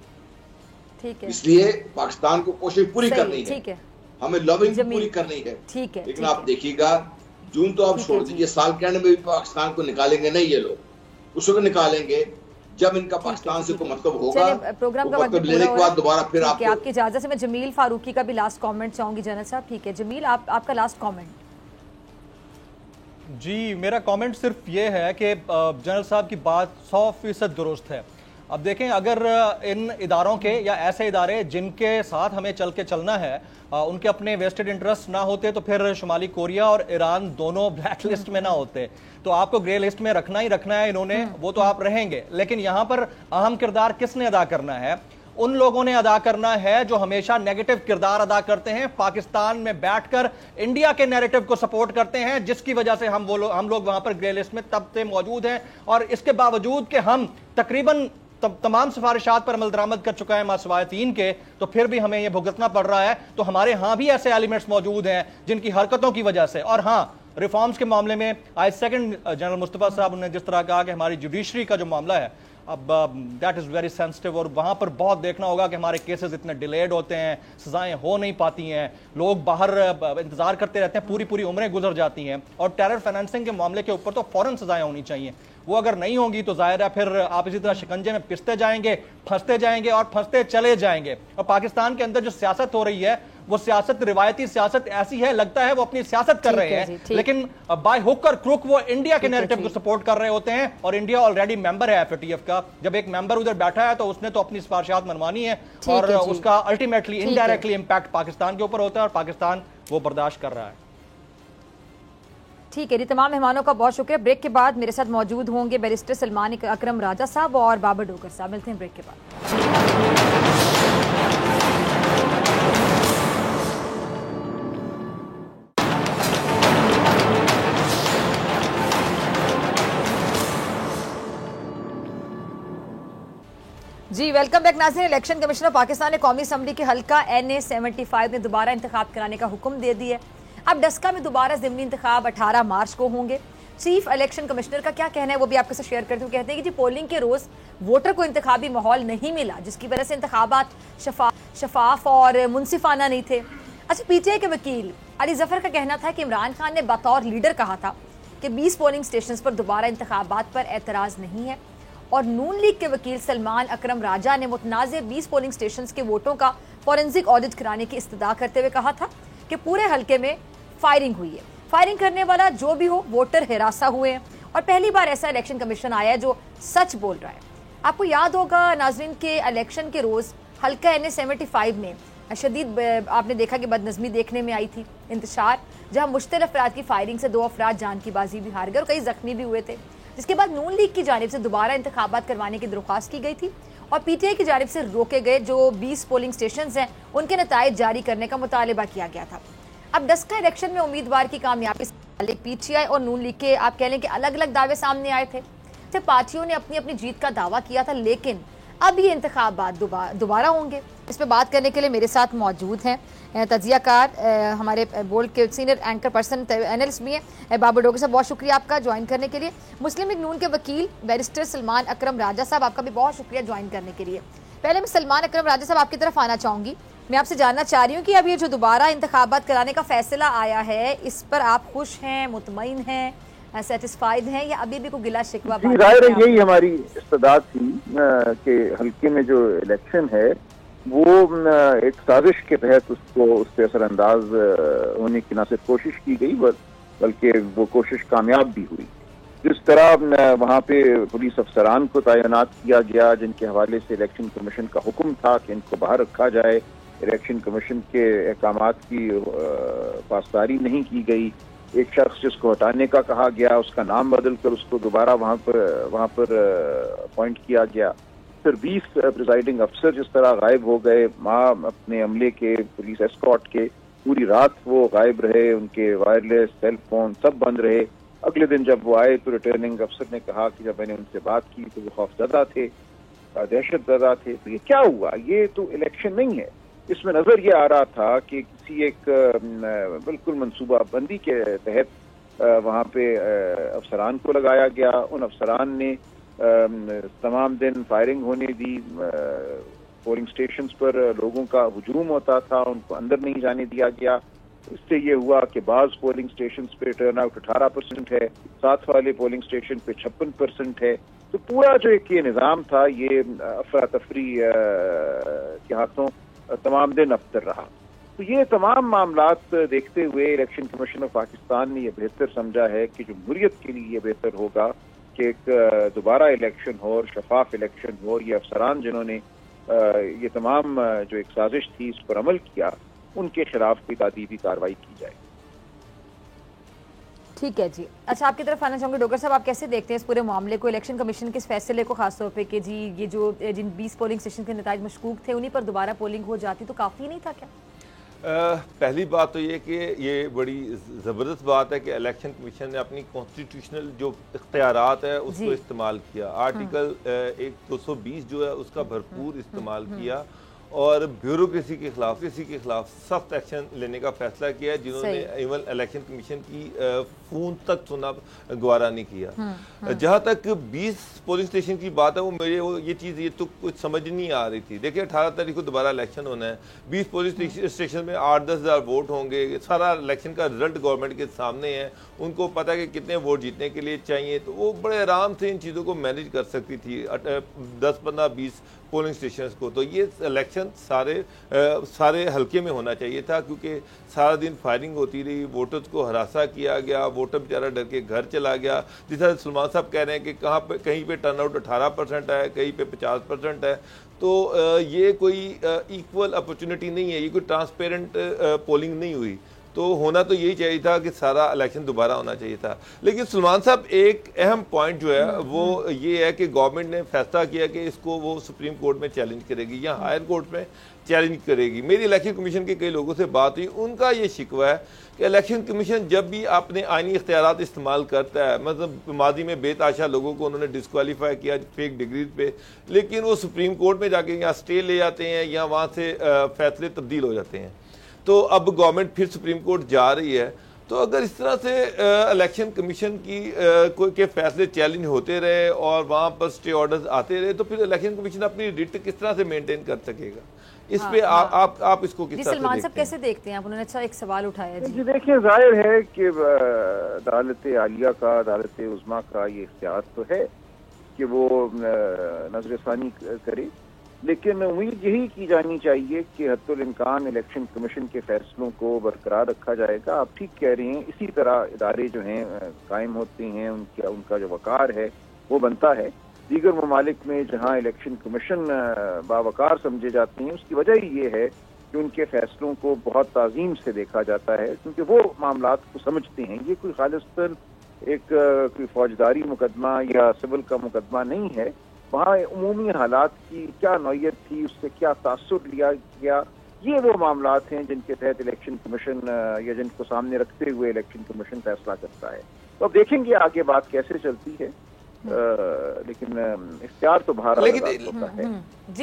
ठीक है। इसलिए पाकिस्तान को कोशिश पूरी करनी है, हमें लॉबिंग पूरी करनी है, ठीक है। लेकिन आप देखिएगा, जून तो आप छोड़ दीजिए, साल के एंड में भी पाकिस्तान को निकालेंगे नहीं ये लोग। उस वक्त निकालेंगे जब इनका पाकिस्तान से कोई मतलब होगा। प्रोग्राम का मतलब लेने के बाद दोबारा फिर आपकी इजाजत से मैं जमील फारूकी का भी लास्ट कमेंट चाहूंगी जनरल साहब। ठीक है जमील, आपका लास्ट कमेंट। जी, मेरा कमेंट सिर्फ ये है कि जनरल साहब की बात 100% दुरुस्त है। अब देखें, अगर इन इदारों के या ऐसे इदारे जिनके साथ हमें चल के चलना है, उनके अपने वेस्टेड इंटरेस्ट ना होते तो फिर शुमाली कोरिया और ईरान दोनों ब्लैक लिस्ट में ना होते। तो आपको ग्रे लिस्ट में रखना ही रखना है इन्होंने, वो तो आप रहेंगे। लेकिन यहां पर अहम किरदार किसने अदा करना है? उन लोगों ने अदा करना है जो हमेशा नेगेटिव किरदार अदा करते हैं, पाकिस्तान में बैठकर इंडिया के नैरेटिव को सपोर्ट करते हैं, जिसकी वजह से हम लोग वहां पर ग्रे लिस्ट में तब से मौजूद हैं। और इसके बावजूद कि हम तकरीबन तमाम सिफारिशात पर अमल दरामद कर चुका है मासिवाय 3 के, तो फिर भी हमें यह भुगतना पड़ रहा है। तो हमारे यहां भी ऐसे एलिमेंट्स मौजूद हैं जिनकी हरकतों की वजह से। और हां, रिफॉर्म्स के मामले में आज सेकंड जनरल मुस्तफा साहब ने जिस तरह कहा कि हमारी जुडिशरी का जो मामला है, अब दैट इज वेरी सेंसिटिव, और वहां पर बहुत देखना होगा कि हमारे केसेस इतने डिलेड होते हैं, सजाएं हो नहीं पाती हैं, लोग बाहर इंतजार करते रहते हैं, पूरी पूरी उम्रें गुजर जाती हैं। और टेरर फाइनेंसिंग के मामले के ऊपर तो फौरन सजाएं होनी चाहिए। वो अगर नहीं होंगी तो जाहिर है फिर आप इसी तरह शिकंजे में पिसते जाएंगे, फंसते जाएंगे और फंसते चले जाएंगे। और पाकिस्तान के अंदर जो सियासत हो रही है, वो सियासत रिवायती सियासत ऐसी है, लगता है वो अपनी सियासत कर रहे हैं, लेकिन बाय हुक और क्रुक वो इंडिया के नैरेटिव को सपोर्ट कर रहे होते हैं। और इंडिया ऑलरेडी मेंबर है FATF का। जब एक मेंबर उधर बैठा है तो उसने तो अपनी सिफारिशात मनवानी है, और उसका अल्टीमेटली इनडायरेक्टली इंपैक्ट पाकिस्तान के ऊपर होता है, और पाकिस्तान वो बर्दाश्त कर रहा है। ठीक है जी, तमाम मेहमानों का बहुत शुक्रिया। ब्रेक के बाद मेरे साथ मौजूद होंगे बैरिस्टर सलमान अकरम राजा साहब और बाबर डोगर साहब। मिलते हैं ब्रेक के बाद। जी वेलकम बैक नाज़रीन। इलेक्शन कमिश्नर पाकिस्तान ने कौमी असम्बली के हल्का NA-75 में दोबारा इंतखाब कराने का हुक्म दे दिया है। अब डस्का में दोबारा ज़िमनी इंतखाब 18 मार्च को होंगे। चीफ इलेक्शन कमिश्नर का क्या कहना है वो भी आपके साथ शेयर करते हुए कहते हैं कि जी पोलिंग के रोज वोटर को इंतखाबी माहौल नहीं मिला, जिसकी वजह से इंतखाबात शफाफ और मुनसिफाना नहीं थे। अच्छा, पीटीआई के वकील अली जफर का कहना था कि इमरान खान ने बतौर लीडर कहा था कि 20 पोलिंग स्टेशन पर दोबारा इंतखाबात पर एतराज नहीं है, और नून लीग के वकील सलमान अकरम राजा ने मुतनाज़ 20 पोलिंग स्टेशन के वोटों का फॉरेंसिक ऑडिट कराने की इस्तदा करते हुए कहा था कि पूरे हल्के में फायरिंग हुई है, फायरिंग करने वाला जो भी हो वोटर हिरासा हुए हैं, और पहली बार ऐसा इलेक्शन कमीशन आया है जो सच बोल रहा है। आपको याद होगा नाजरीन के इलेक्शन के रोज हल्का NA 75 में शदीद आपने देखा कि बदनज़मी देखने में आई थी, इंतशार, जहां मुश्तल अफराद की फायरिंग से 2 अफराद जान की बाजी भी हार गए और कई जख्मी भी हुए थे, जिसके बाद नून लीग की जानिब से दोबारा इंतखाबात करवाने की दरख्वास्त की गई थी और पीटीआई की जानिब से रोके गए जो 20 पोलिंग स्टेशन हैं उनके नताइज जारी करने का मुतालबा किया गया था। अब 10 का इलेक्शन में उम्मीदवार की कामयाबी से पीटीआई और नून लीग के आप कह लें कि अलग अलग दावे सामने आए थे। जब पार्टियों ने अपनी अपनी जीत का दावा किया था, लेकिन अब ये इंतखाबात दोबारा होंगे। इस पर बात करने के लिए मेरे साथ मौजूद हैं तजियाकार, हमारे बोल्ड के सीनियर एंकर पर्सन एनालिस्ट भी हैं बाबर डोगर साहब, बहुत शुक्रिया आपका ज्वाइन करने के लिए। मुस्लिम लीग नून के वकील बैरिस्टर सलमान अकरम राजा साहब, आपका भी बहुत शुक्रिया ज्वाइन करने के लिए। पहले मैं सलमान अकरम राजा साहब आपकी तरफ आना चाहूँगी। मैं आपसे जानना चाह रही हूँ कि अब ये जो दोबारा इंतखाबात कराने का फैसला आया है, इस पर आप खुश हैं, मुतमईन हैं, सेटिस्फाइड हैं, या अभी भी कोई गिला शिकवा? जाहिर है यही हमारी इस्तदाद थी कि हल्के में जो इलेक्शन है वो एक साजिश के तहत उसको उस पर असरअंदाज होने की न सिर्फ कोशिश की गई बल्कि वो कोशिश कामयाब भी हुई। जिस तरह वहाँ पे पुलिस अफसरान को तैनात किया गया जिनके हवाले से इलेक्शन कमीशन का हुक्म था कि इनको बाहर रखा जाए, इलेक्शन कमीशन के अहकामात की पासदारी नहीं की गई, एक शख्स जिसको हटाने का कहा गया उसका नाम बदल कर उसको दोबारा वहाँ पर अपॉइंट किया गया, फिर 20 प्रिजाइडिंग अफसर जिस तरह गायब हो गए, माँ अपने अमले के पुलिस एस्कॉर्ट के पूरी रात वो गायब रहे, उनके वायरलेस सेल फोन सब बंद रहे। अगले दिन जब वो आए तो रिटर्निंग अफसर ने कहा कि जब मैंने उनसे बात की तो वो खौफजदा थे, दहशत ज़दा थे। तो ये क्या हुआ? ये तो इलेक्शन नहीं है। इसमें नजर ये आ रहा था कि किसी एक बिल्कुल मनसूबाबंदी के तहत वहाँ पे अफसरान को लगाया गया। उन अफसरान ने तमाम दिन फायरिंग होने दी, पोलिंग स्टेशंस पर लोगों का हुजूम होता था, उनको अंदर नहीं जाने दिया गया। इससे ये हुआ कि बाज़ पोलिंग स्टेशंस पे टर्न आउट 18% है, साथ वाले पोलिंग स्टेशन पे 56% है। तो पूरा जो एक ये निज़ाम था ये अफरा तफरी के हाथों तमाम दिन अफ्तर रहा। तो ये तमाम मामलात देखते हुए इलेक्शन कमीशन ऑफ पाकिस्तान ने यह बेहतर समझा है कि जमहूरियत के लिए ये बेहतर होगा कि एक दोबारा इलेक्शन हो और शफाफ इलेक्शन हो। ये अफसरान जिन्होंने ये तमाम जो एक साजिश थी इस पर अमल किया, उनके खिलाफ कोई तादीबी कार्रवाई की जाए। ठीक है जी। अच्छा, आपकी तरफ आना चाहूँगी डॉक्टर साहब, आप कैसे देखते हैं इस पूरे मामले को, इलेक्शन कमीशन के इस फैसले को, खासतौर पे कि जी ये जो जिन 20 पोलिंग स्टेशन के नताइज मशकूक थे उन्हीं पर दोबारा पोलिंग हो जाती तो काफ़ी नहीं था क्या? पहली बात तो ये कि ये बड़ी ज़बरदस्त बात है कि इलेक्शन कमीशन ने अपनी कॉन्स्टिट्यूशनल जो इख्तियारात है उसको इस्तेमाल किया। आर्टिकल 220 जो है उसका भरपूर इस्तेमाल किया और ब्यूरोक्रेसी के खिलाफ सख्त एक्शन लेने का फैसला किया है, जिन्होंने इवन इलेक्शन कमीशन की फोन तक सुना गवारा नहीं किया। जहां तक 20 पोलिंग स्टेशन की बात है, वो ये चीज़ ये तो कुछ समझ नहीं आ रही थी। देखिए 18 तारीख को दोबारा इलेक्शन होना है, 20 पोलिंग स्टेशन में 8-10 हज़ार वोट होंगे, सारा इलेक्शन का रिजल्ट गवर्नमेंट के सामने है, उनको पता है कि कितने वोट जीतने के लिए चाहिए, तो वो बड़े आराम से इन चीज़ों को मैनेज कर सकती थी 10-15-20 पोलिंग स्टेशन को। तो ये इलेक्शन सारे हल्के में होना चाहिए था, क्योंकि सारा दिन फायरिंग होती रही, वोटर्स को हरासा किया गया, वोटर बेचारा डर के घर चला गया। जिस तरह सलमान साहब कह रहे हैं कि कहीं पे टर्नआउट 18% है, कहीं पे 50% है, तो ये कोई इक्वल अपॉर्चुनिटी नहीं है, ये कोई ट्रांसपेरेंट पोलिंग नहीं हुई। तो होना तो यही चाहिए था कि सारा इलेक्शन दोबारा होना चाहिए था। लेकिन सलमान साहब एक अहम पॉइंट जो है वो ये है कि गवर्नमेंट ने फैसला किया कि इसको वो सुप्रीम कोर्ट में चैलेंज करेगी या हायर कोर्ट में चैलेंज करेगी। मेरी इलेक्शन कमीशन के कई लोगों से बात हुई, उनका ये शिकवा है कि इलेक्शन कमीशन जब भी अपने आईनी इख्तियारात इस्तेमाल करता है, मतलब माजी में बेताशा लोगों को उन्होंने डिस्क्वालीफाई किया फेक डिग्रीज पे, लेकिन वो सुप्रीम कोर्ट में जाके या स्टे ले जाते हैं या वहाँ से फैसले तब्दील हो जाते हैं। तो अब गवर्नमेंट फिर सुप्रीम कोर्ट जा रही है, तो अगर इस तरह से इलेक्शन कमीशन की कोई के फैसले चैलेंज होते रहे और वहां पर स्टे ऑर्डर्स आते रहे तो फिर इलेक्शन कमीशन अपनी रिट किस तरह से मेंटेन कर सकेगा? इस पे आप इसको किस तरह से सलमान साहब कैसे देखते हैं आप? उन्होंने अच्छा एक सवाल उठाया जी। देखिए, जाहिर है कि अदालत आलिया का, अदालत उज़्मा का ये इख्तियार तो है कि वो नजरसानी करे, लेकिन उम्मीद यही की जानी चाहिए कि हद्दुल इम्कान इलेक्शन कमीशन के फैसलों को बरकरार रखा जाएगा। आप ठीक कह रहे हैं, इसी तरह इदारे जो हैं कायम होते हैं, उनका जो वकार है वो बनता है। दीगर ममालिक में जहाँ इलेक्शन कमीशन बावकार समझे जाते हैं, उसकी वजह ही ये है कि उनके फैसलों को बहुत ताज़ीम से देखा जाता है, क्योंकि वो मामलात को समझते हैं। ये कोई खालिस्तान एक कोई फौजदारी मुकदमा या सिविल का मुकदमा नहीं है। वहाँ उमूमी हालात की क्या नौयत थी, उससे क्या तासुर लिया गया, ये वो मामलात हैं जिनके तहत इलेक्शन कमीशन या जिनको सामने रखते हुए इलेक्शन कमीशन फैसला करता है। तो अब देखेंगे आगे बात कैसे चलती है, लेकिन इख्तियार तो बाहर होता है।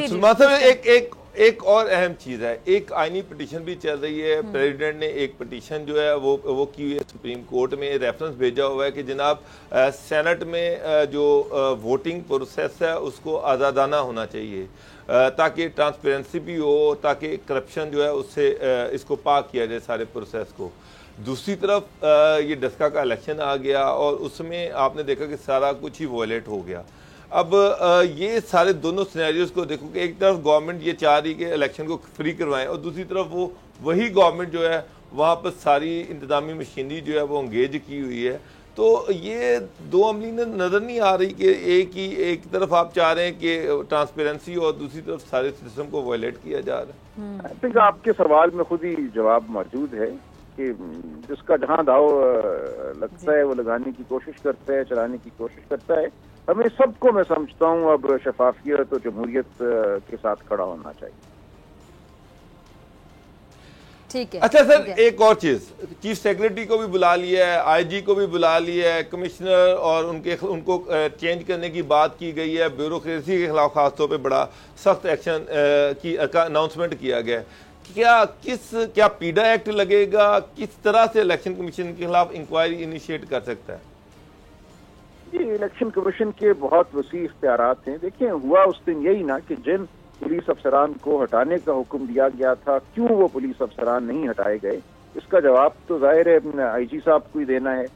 सलमान साहब, एक और अहम चीज है, एक आईनी पिटीशन भी चल रही है। प्रेसिडेंट ने एक पिटीशन जो है वो की हुई है, सुप्रीम कोर्ट में रेफरेंस भेजा हुआ है कि जनाब सेनेट में जो वोटिंग प्रोसेस है उसको आज़ादाना होना चाहिए, ताकि ट्रांसपेरेंसी भी हो, ताकि करप्शन जो है उससे इसको पाक किया जाए सारे प्रोसेस को। दूसरी तरफ ये डस्का का इलेक्शन आ गया और उसमें आपने देखा कि सारा कुछ ही वॉयलेट हो गया। अब ये सारे दोनों सिनेरियोज को देखो कि एक तरफ गवर्नमेंट ये चाह रही कि इलेक्शन को फ्री करवाएं और दूसरी तरफ वही गवर्नमेंट जो है वहाँ पर सारी इंतजामी मशीनरी जो है वो इंगेज की हुई है। तो ये दो अमली नज़र नहीं आ रही कि एक तरफ आप चाह रहे हैं कि ट्रांसपेरेंसी और दूसरी तरफ सारे सिस्टम को वॉयलेट किया जा रहा है। आई थिंक आपके सवाल में खुद ही जवाब मौजूद है कि जिसका जहां दाव लगता है वो लगाने की कोशिश करता है, चलाने की कोशिश करता है। हमें सबको, मैं समझता हूँ, अब शफाफियत और जमहूरियत के साथ खड़ा होना चाहिए। ठीक है। अच्छा सर, एक और चीज, चीफ सेक्रेटरी को भी बुला लिया है, आईजी को भी बुला लिया है, कमिश्नर और उनको चेंज करने की बात की गई है, ब्यूरोक्रेसी के खिलाफ खासतौर पे बड़ा सख्त एक्शन की अनाउंसमेंट किया गया है। क्या पीडा एक्ट लगेगा? किस तरह से इलेक्शन कमीशन के खिलाफ इंक्वायरी इनिशिएट कर सकता है? जी, इलेक्शन कमीशन के बहुत वसी इख्तियारात हैं। देखिए, हुआ उस दिन यही ना कि जिन पुलिस अफसरान को हटाने का हुक्म दिया गया था, क्यों वो पुलिस अफसरान नहीं हटाए गए, इसका जवाब तो जाहिर है आईजी साहब को ही देना है।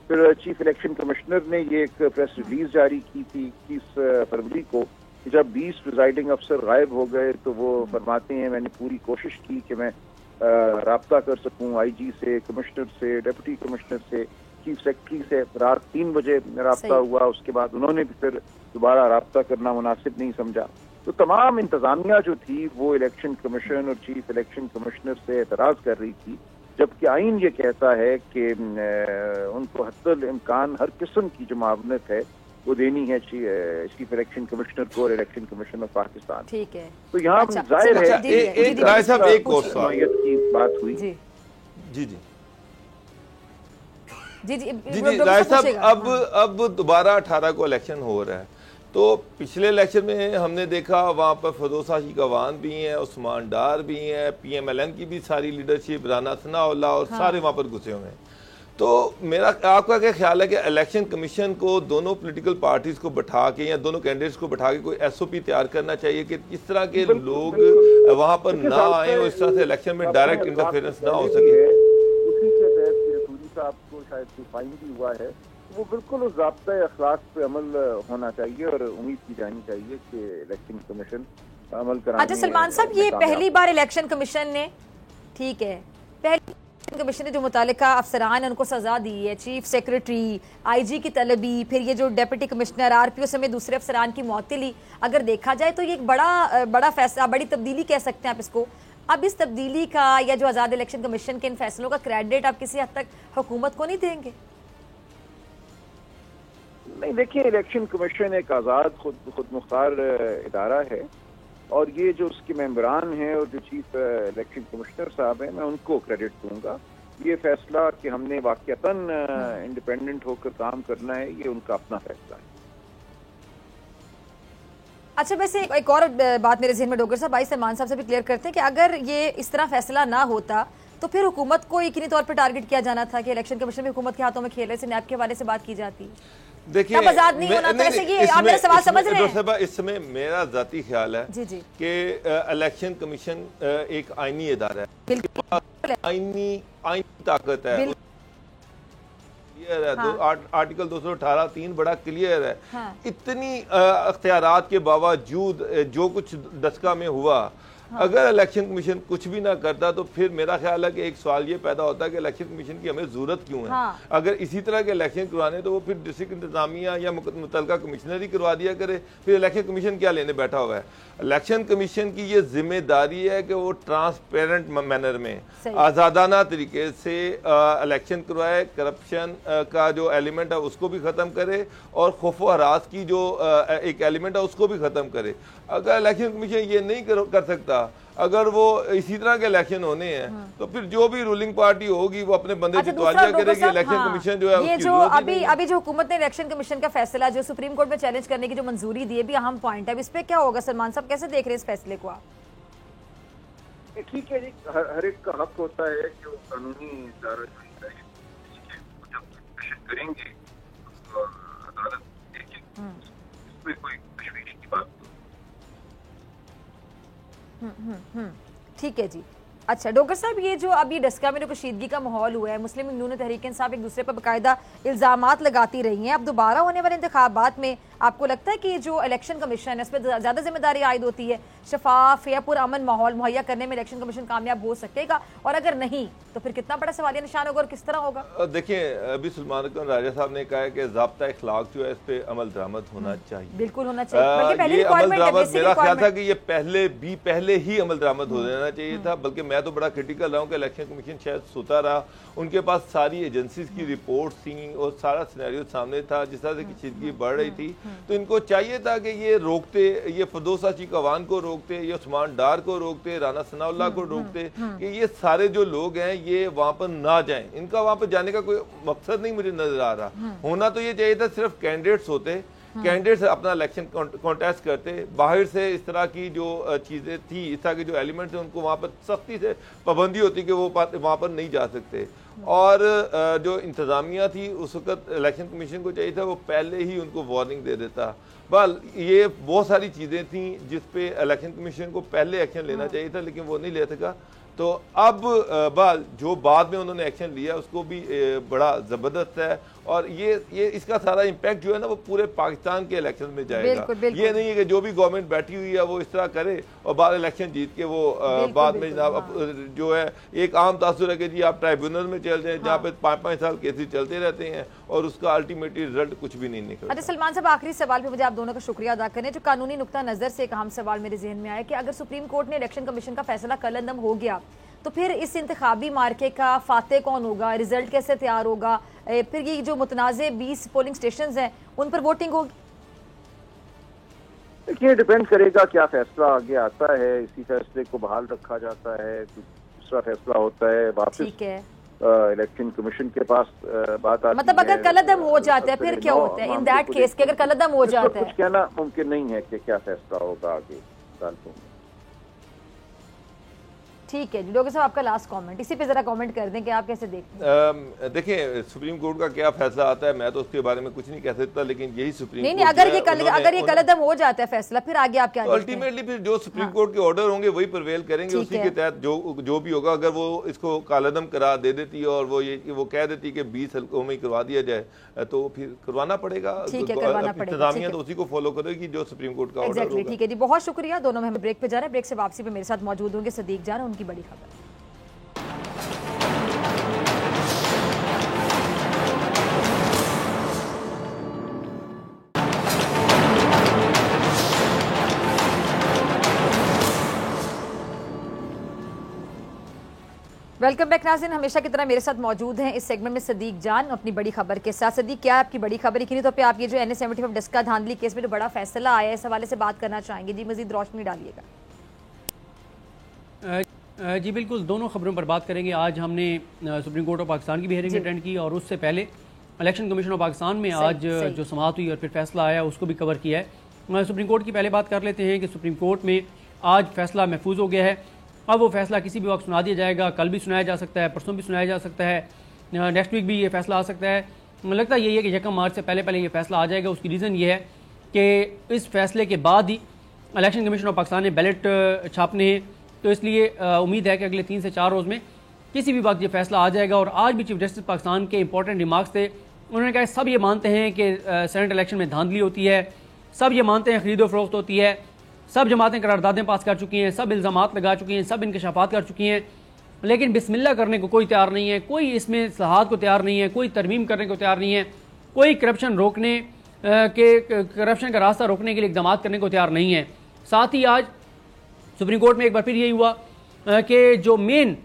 फिर चीफ इलेक्शन कमिश्नर ने ये एक प्रेस रिलीज जारी की थी 21 फरवरी को, जब 20 प्रिजाइडिंग अफसर गायब हो गए तो वो फरमाते हैं मैंने पूरी कोशिश की कि मैं राब्ता कर सकूं आईजी से, कमिश्नर से, डिप्टी कमिश्नर से, चीफ सेक्रेटरी से। रात 3 बजे राब्ता हुआ, उसके बाद उन्होंने भी फिर दोबारा राब्ता करना मुनासिब नहीं समझा। तो तमाम इंतजामिया जो थी वो इलेक्शन कमीशन और चीफ इलेक्शन कमिश्नर से एतराज कर रही थी, जबकि आइन ये कहता है कि उनको हद्दुल इम्कान हर किस्म की जो मावनत है वो देनी है चीफ इलेक्शन कमिश्नर को और इलेक्शन कमिशन ऑफ पाकिस्तान। ठीक है। तो यहाँ जाहिर है एक और सवाल की बात हुई। जी जी जी जी जी राय साहब, अब दोबारा 18 को इलेक्शन हो रहा है। तो पिछले इलेक्शन में हमने देखा वहाँ पर फरोज हाशी गवान भी हैं, उस्मान डार भी हैं, PMLN की भी सारी लीडरशिप, राना सनाउल्लाह और सारे वहाँ पर घुसे हुए हैं। तो मेरा आपका क्या ख्याल है कि इलेक्शन कमीशन को दोनों पॉलिटिकल पार्टीज को बैठा के या दोनों कैंडिडेट्स को बैठा के कोई SOP तैयार करना चाहिए कि इस तरह के लोग वहाँ पर ना आए और इस तरह से इलेक्शन में डायरेक्ट इंटरफेरेंस ना हो सके? उसी के तहत सूरी साहब को शायद फाइन भी हुआ है, वो बिल्कुल उस ज़ाब्ता अखलाक पे अमल होना चाहिए और उम्मीद की जानी चाहिए कि इलेक्शन कमीशन अमल कराने। अच्छा सलमान साहब, ये पहली बार इलेक्शन कमीशन ने, ठीक है, पहली कमीशन ने जो मुतालिका अफसरान उनको सजा दी है, चीफ सेक्रेटरी, आईजी की तलबी, फिर ये जो डिप्टी कमिश्नर, RPO समेत दूसरे अफसरान की मौतिली, अगर देखा जाए तो ये एक बड़ा फैसला, बड़ी तब्दीली कह सकते हैं आप इसको। अब इस तब्दीली का या जो आज़ाद इलेक्शन कमीशन के इन फैसलों का क्रेडिट आप किसी हद तक हुकूमत को नहीं देंगे? नहीं, देखिए, इलेक्शन कमीशन एक आज़ाद खुद मुख्तार इदारा है और ये जो उसके मेंबरान हैं और जो चीफ इलेक्शन कमिश्नर साहब हैं, मैं उनको क्रेडिट दूंगा। ये फैसला कि हमने वाकईतन इंडिपेंडेंट होकर काम करना है, ये उनका अपना फैसला है। अच्छा, वैसे एक और बात मेरे जहन में डोगर साहब आई, सलमान साहब से भी क्लियर करते हैं कि अगर ये इस तरह फैसला ना होता तो फिर हुकूमत को यकीनी तौर पर टारगेट किया जाना था कि इलेक्शन कमीशन भी हुकूमत के हाथों में खेल रहे, नैब के हवाले से बात की जाती। देखिए आजाद नहीं होना, तो ऐसे ये आप मेरा सवाल समझ रहे हैं? इसमें मेरा जाती ख्याल है कि इलेक्शन कमीशन एक आईनी इदारा है, आईनी ताकत है। तो आर्टिकल 218(3) बड़ा क्लियर है। हाँ। इतनी अख्तियारात के बावजूद जो कुछ दस्का में हुआ, हाँ। अगर इलेक्शन कमीशन कुछ भी ना करता तो फिर मेरा ख्याल है कि एक सवाल ये पैदा होता है कि इलेक्शन कमीशन की हमें जरूरत क्यों है। हाँ। अगर इसी तरह के इलेक्शन करवाने तो वो फिर डिस्ट्रिक्ट इंतजामिया या मुतलका कमिश्नर ही करवा दिया करे, फिर इलेक्शन कमीशन क्या लेने बैठा हुआ है। इलेक्शन कमीशन की ये जिम्मेदारी है कि वो ट्रांसपेरेंट मैनर में आज़ादाना तरीके से इलेक्शन करवाए, करप्शन का जो एलिमेंट है उसको भी ख़त्म करे और खौफ व हरास की जो एक एलिमेंट है उसको भी ख़त्म करे। अगर इलेक्शन कमीशन ये नहीं कर सकता, अगर वो इसी तरह के इलेक्शन होने हैं, तो फिर जो भी रूलिंग पार्टी होगी वो अपने बंदे जितवालिया करेगी। इलेक्शन कमीशन जो है ये जो अभी जो हुकूमत ने इलेक्शन कमीशन का फैसला जो सुप्रीम कोर्ट में चैलेंज करने की जो मंजूरी दी है, भी अहम पॉइंट है। इस पे क्या होगा सलमान साहब, कैसे देख रहे हैं इस फैसले को आप? ठीक है जी, हर एक का हक होता है कि वो कानूनी इदारा जब करेंगे अदालत देखेगी, इसमें कोई तशवीश की बात नहीं। ठीक है जी। अच्छा डॉक्टर साहब, ये जो अभी डस्का में कशीदगी का माहौल हुआ है, मुस्लिम नून तहरीक इंसाफ एक दूसरे पर बाकायदा इल्जामात लगाती रही हैं, अब दोबारा होने वाले इंतखाबात में आपको लगता है कि जो इलेक्शन कमीशन है उस पर ज़्यादा जिम्मेदारी आयद होती है? शफाफ या पुरअमन माहौल मुहैया करने में इलेक्शन कमीशन कामयाब हो सकेगा, और अगर नहीं तो फिर कितना बड़ा सवालिया निशान होगा और किस तरह होगा? देखिए, अभी सलमान राजा साहब ने कहा है कि ज़ाब्ता इखलाक जो है इस पे अमल दरामद होना चाहिए। बिल्कुल होना चाहिए। ये अमल दरामद, मेरा ख्याल था कि ये पहले ही अमल दरामद हो जाना चाहिए था, बल्कि मैं तो बड़ा क्रिटिकल रहा हूँ कि इलेक्शन कमीशन शायद सोता रहा। उनके पास सारी एजेंसीज की रिपोर्ट थी और सारा सिनेरियो सामने था, जिस तरह से कशीदगी बढ़ रही थी, तो इनको चाहिए था कि ये रोकते, ये फरदौसा चीकवान को रोकते, ये उस्मान डार को रोकते, राना सनाउल्लाह को रोकते, कि ये सारे जो लोग हैं ये वहां पर ना जाएं। इनका वहां पर जाने का कोई मकसद नहीं मुझे नजर आ रहा। होना तो ये चाहिए था सिर्फ कैंडिडेट्स होते, कैंडिडेट्स अपना इलेक्शन कॉन्टेस्ट करते, बाहर से इस तरह की जो चीजें थी, इस तरह के जो एलिमेंट्स हैं उनको वहां पर सख्ती से पाबंदी होती कि वो वहां पर नहीं जा सकते। और जो इंतजामिया थी उस वक्त इलेक्शन कमीशन को चाहिए था वो पहले ही उनको वार्निंग दे देता। बल ये बहुत सारी चीजें थी जिस पे इलेक्शन कमीशन को पहले एक्शन लेना चाहिए था, लेकिन वो नहीं ले सका। तो अब बाल जो बाद में उन्होंने एक्शन लिया उसको भी बड़ा ज़बरदस्त है, और ये इसका सारा इम्पैक्ट जो है ना वो पूरे पाकिस्तान के इलेक्शन में जाएगा। बिल्कुल, बिल्कुल। ये नहीं है कि जो भी गवर्नमेंट बैठी हुई है वो इस तरह करे और बाद इलेक्शन जीत के वो बाद में जनाब जो है एक आम तासुर है कि जी आप ट्राइब्यूनल में चल जाए, जहाँ पे 5-5 साल केसेस चलते रहते हैं और उसका अल्टीमेटली रिजल्ट कुछ भी नहीं निकलता। अच्छा सलमान साहब, आखिरी सवाल पे मुझे आप दोनों का शुक्रिया अदा करें। जो कानूनी नुक्ता नजर से एक अहम सवाल मेरे जहन में आया कि अगर सुप्रीम कोर्ट ने इलेक्शन कमीशन का फैसला कलअदम हो गया तो फिर इस इंतखाबी मार्के का फाते कौन होगा, रिजल्ट कैसे तैयार होगा, फिर ये जो मुतनाज़े 20 पोलिंग स्टेशंस हैं उन पर वोटिंग होगी? देखिए, डिपेंड करेगा क्या फैसला आगे आता है, इसी फैसले को बहाल रखा जाता है, दूसरा फैसला होता है, वापस इलेक्शन कमीशन के पास बात आती है। मतलब अगर कलअदम हो जाता है फिर क्या होता है इन दैट केस के? अगर कलअदम हो जाता है कुछ कहना मुमकिन नहीं है कि क्या फैसला होगा आगे अदालतों में। ठीक है जी, डॉक्टर साहब आपका लास्ट कमेंट इसी पे जरा कमेंट कर दें कि आप कैसे देखते हैं? देखिए, सुप्रीम कोर्ट का क्या फैसला आता है मैं तो उसके बारे में कुछ नहीं कह सकता, लेकिन यही सुप्रीम नहीं अगर ये कलअदम हो जाता है फैसला फिर आगे आप क्या देखते हैं? अल्टीमेटली फिर जो सुप्रीम कोर्ट के ऑर्डर होंगे वही प्रिवेल करेंगे, उसी के तहत जो भी होगा। अगर वो इसको कलअदम करा दे देती है और वो कह देती कि 20 हल्कों में करवा दिया जाए तो फिर करवाना पड़ेगा। इंतजामिया तो उसी को फॉलो करेगी जो सुप्रीम कोर्ट का ऑर्डर होगा। ठीक है जी, बहुत शुक्रिया। दोनों में हम ब्रेक पे जा रहे हैं, ब्रेक से वापसी पे मेरे साथ मौजूद होंगे सदीक जान, उनकी बड़ी खबर। वेलकम बैक नाज़रीन, हमेशा की तरह मेरे साथ मौजूद हैं इस सेगमेंट में सदीक जान अपनी बड़ी खबर के साथ। सदीक, क्या है आपकी बड़ी खबर? इन्हीं तौर पे आप ये जो NA-75 डस्का धांधली केस में जो बड़ा फैसला आया है इस हवाले से बात करना चाहेंगे जी, मजीद रोशनी डालिएगा। जी बिल्कुल, दोनों खबरों पर बात करेंगे। आज हमने सुप्रीम कोर्ट ऑफ पाकिस्तान की भी हेयरिंग अटेंड की और उससे पहले इलेक्शन कमीशन ऑफ पाकिस्तान में आज जो समाअत हुई और फिर फैसला आया उसको भी कवर किया है। सुप्रीम कोर्ट की पहले बात कर लेते हैं कि सुप्रीम कोर्ट में आज फैसला महफूज हो गया है अब वो फैसला किसी भी वक्त सुना दिया जाएगा, कल भी सुनाया जा सकता है, परसों भी सुनाया जा सकता है, नेक्स्ट वीक भी ये फैसला आ सकता है। मुझे लगता है यही है कि 1 मार्च से पहले ये फैसला आ जाएगा। उसकी रीज़न ये है कि इस फैसले के बाद ही इलेक्शन कमीशन ऑफ पाकिस्तान ने बैलेट छापने हैं, तो इसलिए उम्मीद है कि अगले 3 से 4 रोज़ में किसी भी वक्त ये फैसला आ जाएगा। और आज भी चीफ जस्टिस पाकिस्तान के इंपॉर्टेंट रिमार्क्स थे। उन्होंने कहा सब ये मानते हैं कि सेनेट इलेक्शन में धांधली होती है, सब ये मानते हैं खरीदो फरोख्त होती है, सब जमातें करारदादें पास कर चुकी हैं, सब इल्ज़ामात लगा चुकी हैं, सब इंकशाफात कर चुकी हैं, लेकिन बिस्मिल्लाह करने को कोई तैयार नहीं है, कोई इसमें इस्लाहात को तैयार नहीं है, कोई तरमीम करने को तैयार नहीं है, कोई करप्शन रोकने करप्शन का रास्ता रोकने के लिए इक़दाम करने को तैयार नहीं है। साथ ही आज सुप्रीम कोर्ट में एक बार फिर यही हुआ कि जो मेन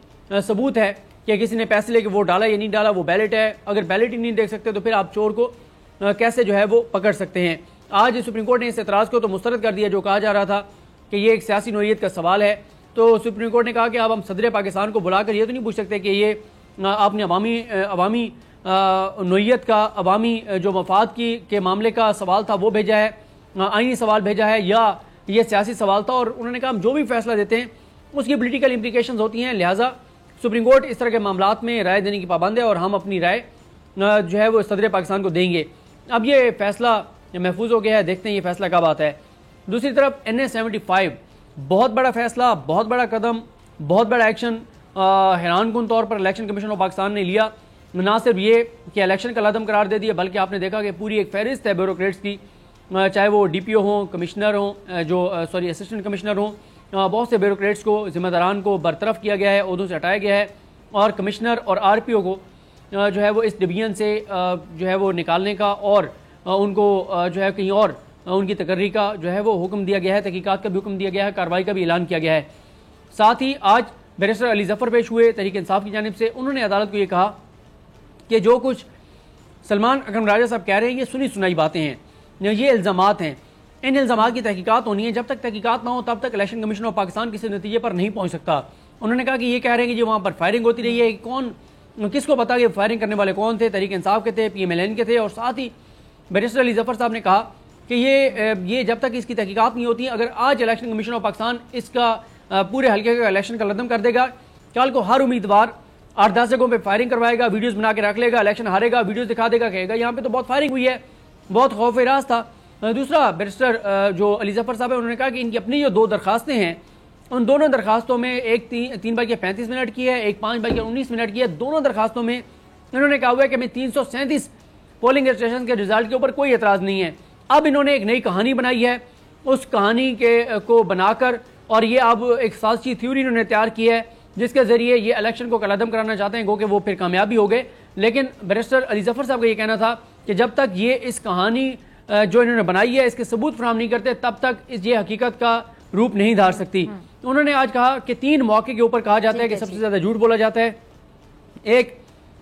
सबूत है कि किसी ने पैसे लेके वोट डाला या नहीं डाला, वो बैलेट है। अगर बैलेट ही नहीं देख सकते तो फिर आप चोर को कैसे जो है वो पकड़ सकते हैं। आज सुप्रीम कोर्ट ने इस एतराज़ को तो मुस्तरद कर दिया जो कहा जा रहा था कि ये एक सियासी नोयत का सवाल है। तो सुप्रीम कोर्ट ने कहा कि अब हम सदर पाकिस्तान को बुलाकर ये तो नहीं पूछ सकते कि ये आपने अवामी नोयत का, अवामी जो मफाद के मामले का सवाल था वो भेजा है, आईनी सवाल भेजा है, या ये सियासी सवाल था। और उन्होंने कहा हम जो भी फैसला देते हैं उसकी पोलिटिकल इम्प्लीकेशंस होती हैं, लिहाजा सुप्रीम कोर्ट इस तरह के मामलात में राय देने की पाबंद है और हम अपनी राय जो है वो सदर पाकिस्तान को देंगे। अब ये फैसला महफूज हो गया है, देखते हैं ये फैसला कब आता है। दूसरी तरफ NA-75 बहुत बड़ा फैसला, बहुत बड़ा कदम, बहुत बड़ा एक्शन हैरानकुन तौर पर इलेक्शन कमीशन ऑफ पाकिस्तान ने लिया। ना सिर्फ ये कि इलेक्शन का लदम करार दे दिया, बल्कि आपने देखा कि पूरी एक फहरिस्त है ब्यूरोक्रेट्स की, चाहे वो DPO हों, कमिश्नर हों, असिस्टेंट कमिश्नर हों, बहुत से ब्यूरोक्रेट्स को, जिम्मेदारान को बरतरफ किया गया है, ओहदों से हटाया गया है, और कमिश्नर और RPO को जो है वो इस डिवीजन से जो है वो निकालने का और उनको जो है कहीं और उनकी तकर्री का जो है वो हुक्म दिया गया है, तहकीकात का भी हुक्म दिया गया है, कार्रवाई का भी ऐलान किया गया है। साथ ही आज बैरिस्टर अली जफ़र पेश हुए तहरीक इंसाफ की जानिब से। उन्होंने अदालत को ये कहा कि जो कुछ सलमान अकरम राजा साहब कह रहे हैं ये सुनी सुनाई बातें हैं, ये इल्ज़ामात हैं, इन इल्ज़ामात की तहकीकात होनी है। जब तक तहकीकात ना हो तब तक इलेक्शन कमीशन ऑफ पाकिस्तान किसी नतीजे पर नहीं पहुँच सकता। उन्होंने कहा कि ये कह रहे हैं कि जो वहाँ पर फायरिंग होती रही है, कौन किसको पता कि फायरिंग करने वाले कौन थे, तहरीक इंसाफ के थे, PMLN के थे। और साथ ही बैरिस्टर अली जफ़र साहब ने कहा कि ये जब तक इसकी तहकीकात नहीं होती, अगर आज इलेक्शन कमीशन ऑफ पाकिस्तान इसका पूरे हल्के का इलेक्शन का लदम कर देगा, कल को हर उम्मीदवार 8-10 जगहों पे फायरिंग करवाएगा, वीडियोस बना के रख लेगा, इलेक्शन हारेगा, वीडियोस दिखा देगा, कहेगा यहाँ पे तो बहुत फायरिंग हुई है, बहुत खौफ राज था। दूसरा बैरिस्टर जो अली जफ़र साहब है, उन्होंने कहा कि इनकी अपनी जो 2 दरखास्तें हैं, उन दोनों दरखास्तों में एक 3/35 मिनट की है, एक 5/19 मिनट की है। दोनों दरखास्तों में इन्होंने कहा हुआ है कि हमें 337 पोलिंग स्टेशन के रिजल्ट के ऊपर कोई एतराज़ नहीं है। अब इन्होंने एक नई कहानी बनाई है, उस कहानी को बनाकर और ये अब एक साजिशी थ्योरी इन्होंने तैयार की है जिसके जरिए ये इलेक्शन को कलअदम कराना चाहते हैं, गो कि वो फिर कामयाबी हो गए। लेकिन बैरिस्टर अली जफ़र साहब का ये कहना था कि जब तक ये इस कहानी जो इन्होंने बनाई है इसके सबूत फराहम नहीं करते तब तक ये हकीकत का रूप नहीं धार सकती। उन्होंने आज कहा कि 3 मौके के ऊपर कहा जाता है कि सबसे ज्यादा झूठ बोला जाता है, एक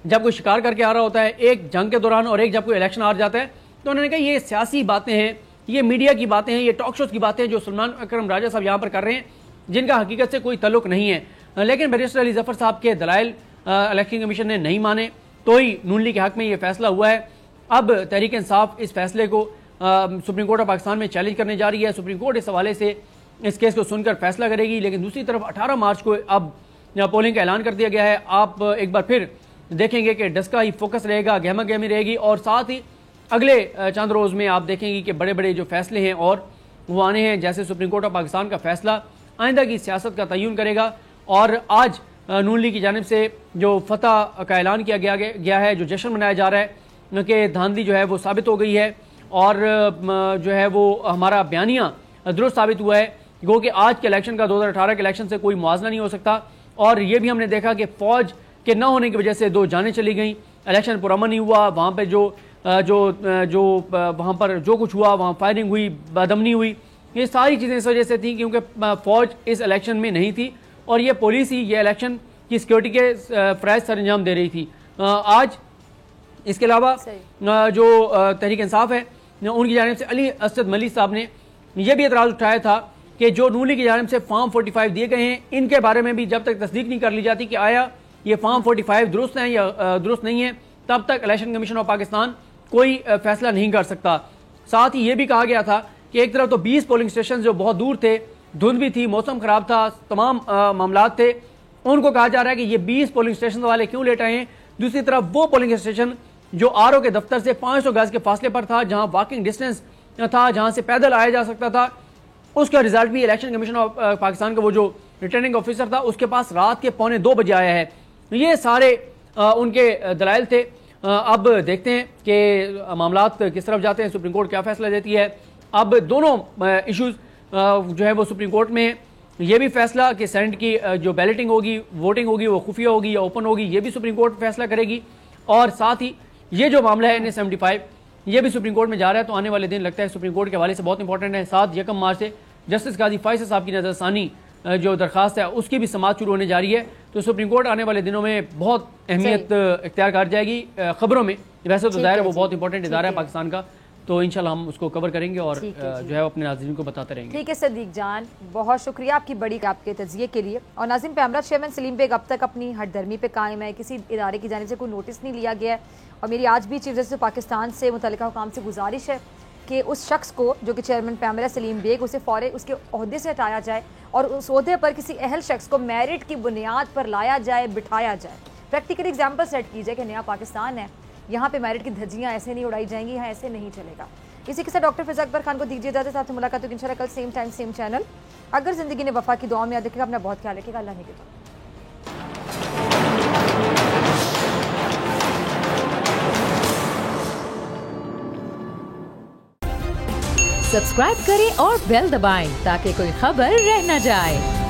जब कोई शिकार करके आ रहा होता है, एक जंग के दौरान, और एक जब कोई इलेक्शन हार जाता है। तो उन्होंने कहा ये सियासी बातें हैं, ये मीडिया की बातें हैं, ये टॉक शोज की बातें हैं जो सलमान अकरम राजा साहब यहाँ पर कर रहे हैं, जिनका हकीकत से कोई तल्लुक नहीं है। लेकिन बैरिस्टर अली जफ़र साहब के दलाइल इलेक्शन कमीशन ने नहीं माने, तो ही नून लीग के हक में ये फैसला हुआ है। अब तहरीक इंसाफ इस फैसले को सुप्रीम कोर्ट ऑफ पाकिस्तान में चैलेंज करने जा रही है। सुप्रीम कोर्ट इस हवाले से इस केस को सुनकर फैसला करेगी। लेकिन दूसरी तरफ 18 मार्च को अब पोलिंग का ऐलान कर दिया गया है। आप एक बार फिर देखेंगे कि डस्का ही फोकस रहेगा, गहमा गहमी रहेगी, और साथ ही अगले चंद रोज़ में आप देखेंगे कि बड़े बड़े जो फैसले हैं और वो आने हैं, जैसे सुप्रीम कोर्ट ऑफ पाकिस्तान का फैसला आइंदा की सियासत का तयन करेगा। और आज नून लीग की जानिब से जो फतह का ऐलान किया गया है, जो जश्न मनाया जा रहा है कि धांधली जो है वो साबित हो गई है और जो है वो हमारा बयानिया दुरुस्त साबित हुआ है, गो कि आज के इलेक्शन का 2018 के इलेक्शन से कोई मुआवजा नहीं हो सकता। और ये भी हमने देखा कि फौज के न होने की वजह से 2 जानें चली गई, इलेक्शन पुरअमन नहीं हुआ, वहाँ पर जो वहाँ पर जो कुछ हुआ, वहाँ फायरिंग हुई, बदअमनी हुई, ये सारी चीज़ें इस वजह से थी क्योंकि फौज इस इलेक्शन में नहीं थी और ये पुलिस ही ये इलेक्शन की सिक्योरिटी के फ़राइज़ सर अंजाम दे रही थी। आज इसके अलावा जो तहरीक इंसाफ है उनकी जानिब से अली असद मलिक साहब ने यह भी एतराज़ उठाया था कि जो नून लीग की जानिब से फॉर्म 45 दिए गए हैं, इनके बारे में भी जब तक तस्दीक नहीं कर ली जाती कि आया ये फॉर्म 45 दुरुस्त हैं या दुरुस्त नहीं है, तब तक इलेक्शन कमीशन ऑफ पाकिस्तान कोई फैसला नहीं कर सकता। साथ ही ये भी कहा गया था कि एक तरफ तो 20 पोलिंग स्टेशन जो बहुत दूर थे धुंध भी थी, मौसम खराब था, तमाम मामला थे। उनको कहा जा रहा है कि ये 20 पोलिंग स्टेशन वाले क्यों लेट आए हैं। दूसरी तरफ वो पोलिंग स्टेशन जो आरओ के दफ्तर से 500 गज के फासले पर था, जहां वॉकिंग डिस्टेंस था, जहां से पैदल आया जा सकता था, उसका रिजल्ट भी इलेक्शन कमीशन ऑफ पाकिस्तान का वो जो रिटर्निंग ऑफिसर था उसके पास रात के 1:45 बजे आया है। ये सारे उनके दलाइल थे। अब देखते हैं कि मामलात किस तरफ जाते हैं, सुप्रीम कोर्ट क्या फैसला देती है। अब दोनों इश्यूज जो है वो सुप्रीम कोर्ट में, ये भी फैसला कि सेनेट की जो बैलेटिंग होगी, वोटिंग होगी, वो खुफिया होगी या ओपन होगी, ये भी सुप्रीम कोर्ट फैसला करेगी। और साथ ही ये जो मामला है NA 75 ये भी सुप्रीम कोर्ट में जा रहा है। तो आने वाले दिन लगता है सुप्रीम कोर्ट के हवाले से बहुत इंपॉर्टेंट है। 7 यकम मार्च से जस्टिस काजी फैसल साहब की नजरसानी जो दरखास्त है उसकी भी समाअत शुरू होने जा रही है। तो सुप्रीम कोर्ट आने वाले दिनों में बहुत अहमियत इख्तियार कर जाएगी खबरों में। वैसे तो जाहिर है वो बहुत इंपॉर्टेंट इदारा है पाकिस्तान का, तो इंशाल्लाह हम उसको कवर करेंगे और जो है अपने नाज़रीन को बताते रहेंगे। ठीक है सदीक जान, बहुत शुक्रिया आपकी बड़ी आपके तजिए के लिए। और नाज़रीन, पैमरा चेयरमैन सलीम बेग अब तक अपनी हटधर्मी पे कायम है, किसी इदारे की जानिब से कोई नोटिस नहीं लिया गया है। और मेरी आज भी चीफ जस्टिस पाकिस्तान से मुतल्लिका हुकाम से गुजारिश है कि उस शख्स को जो कि चेयरमैन पैमरा सलीम बेग, उसे फौरन उसके ओहदे से हटाया जाए और उस ओहदे पर किसी अहल शख्स को मेरिट की बुनियाद पर लाया जाए, बिठाया जाए। प्रैक्टिकल एग्जाम्पल सेट कीजिए कि नया पाकिस्तान है, यहाँ पे मेरिट की धज्जियाँ ऐसे नहीं उड़ाई जाएंगी, यहाँ ऐसे नहीं चलेगा। इसी के साथ डॉक्टर फिज़ा अकबर खान को दीजिए इजाज़त। साथ मुलाकात होगी इंशाल्लाह कल सेम टाइम सेम चैनल। अगर ज़िंदगी ने वफा की दुआ में याद रखिएगा, अपना बहुत ख्याल रखिएगा। अल्लाह ने के सब्सक्राइब करें और बेल दबाएं ताकि कोई खबर रह न जाए।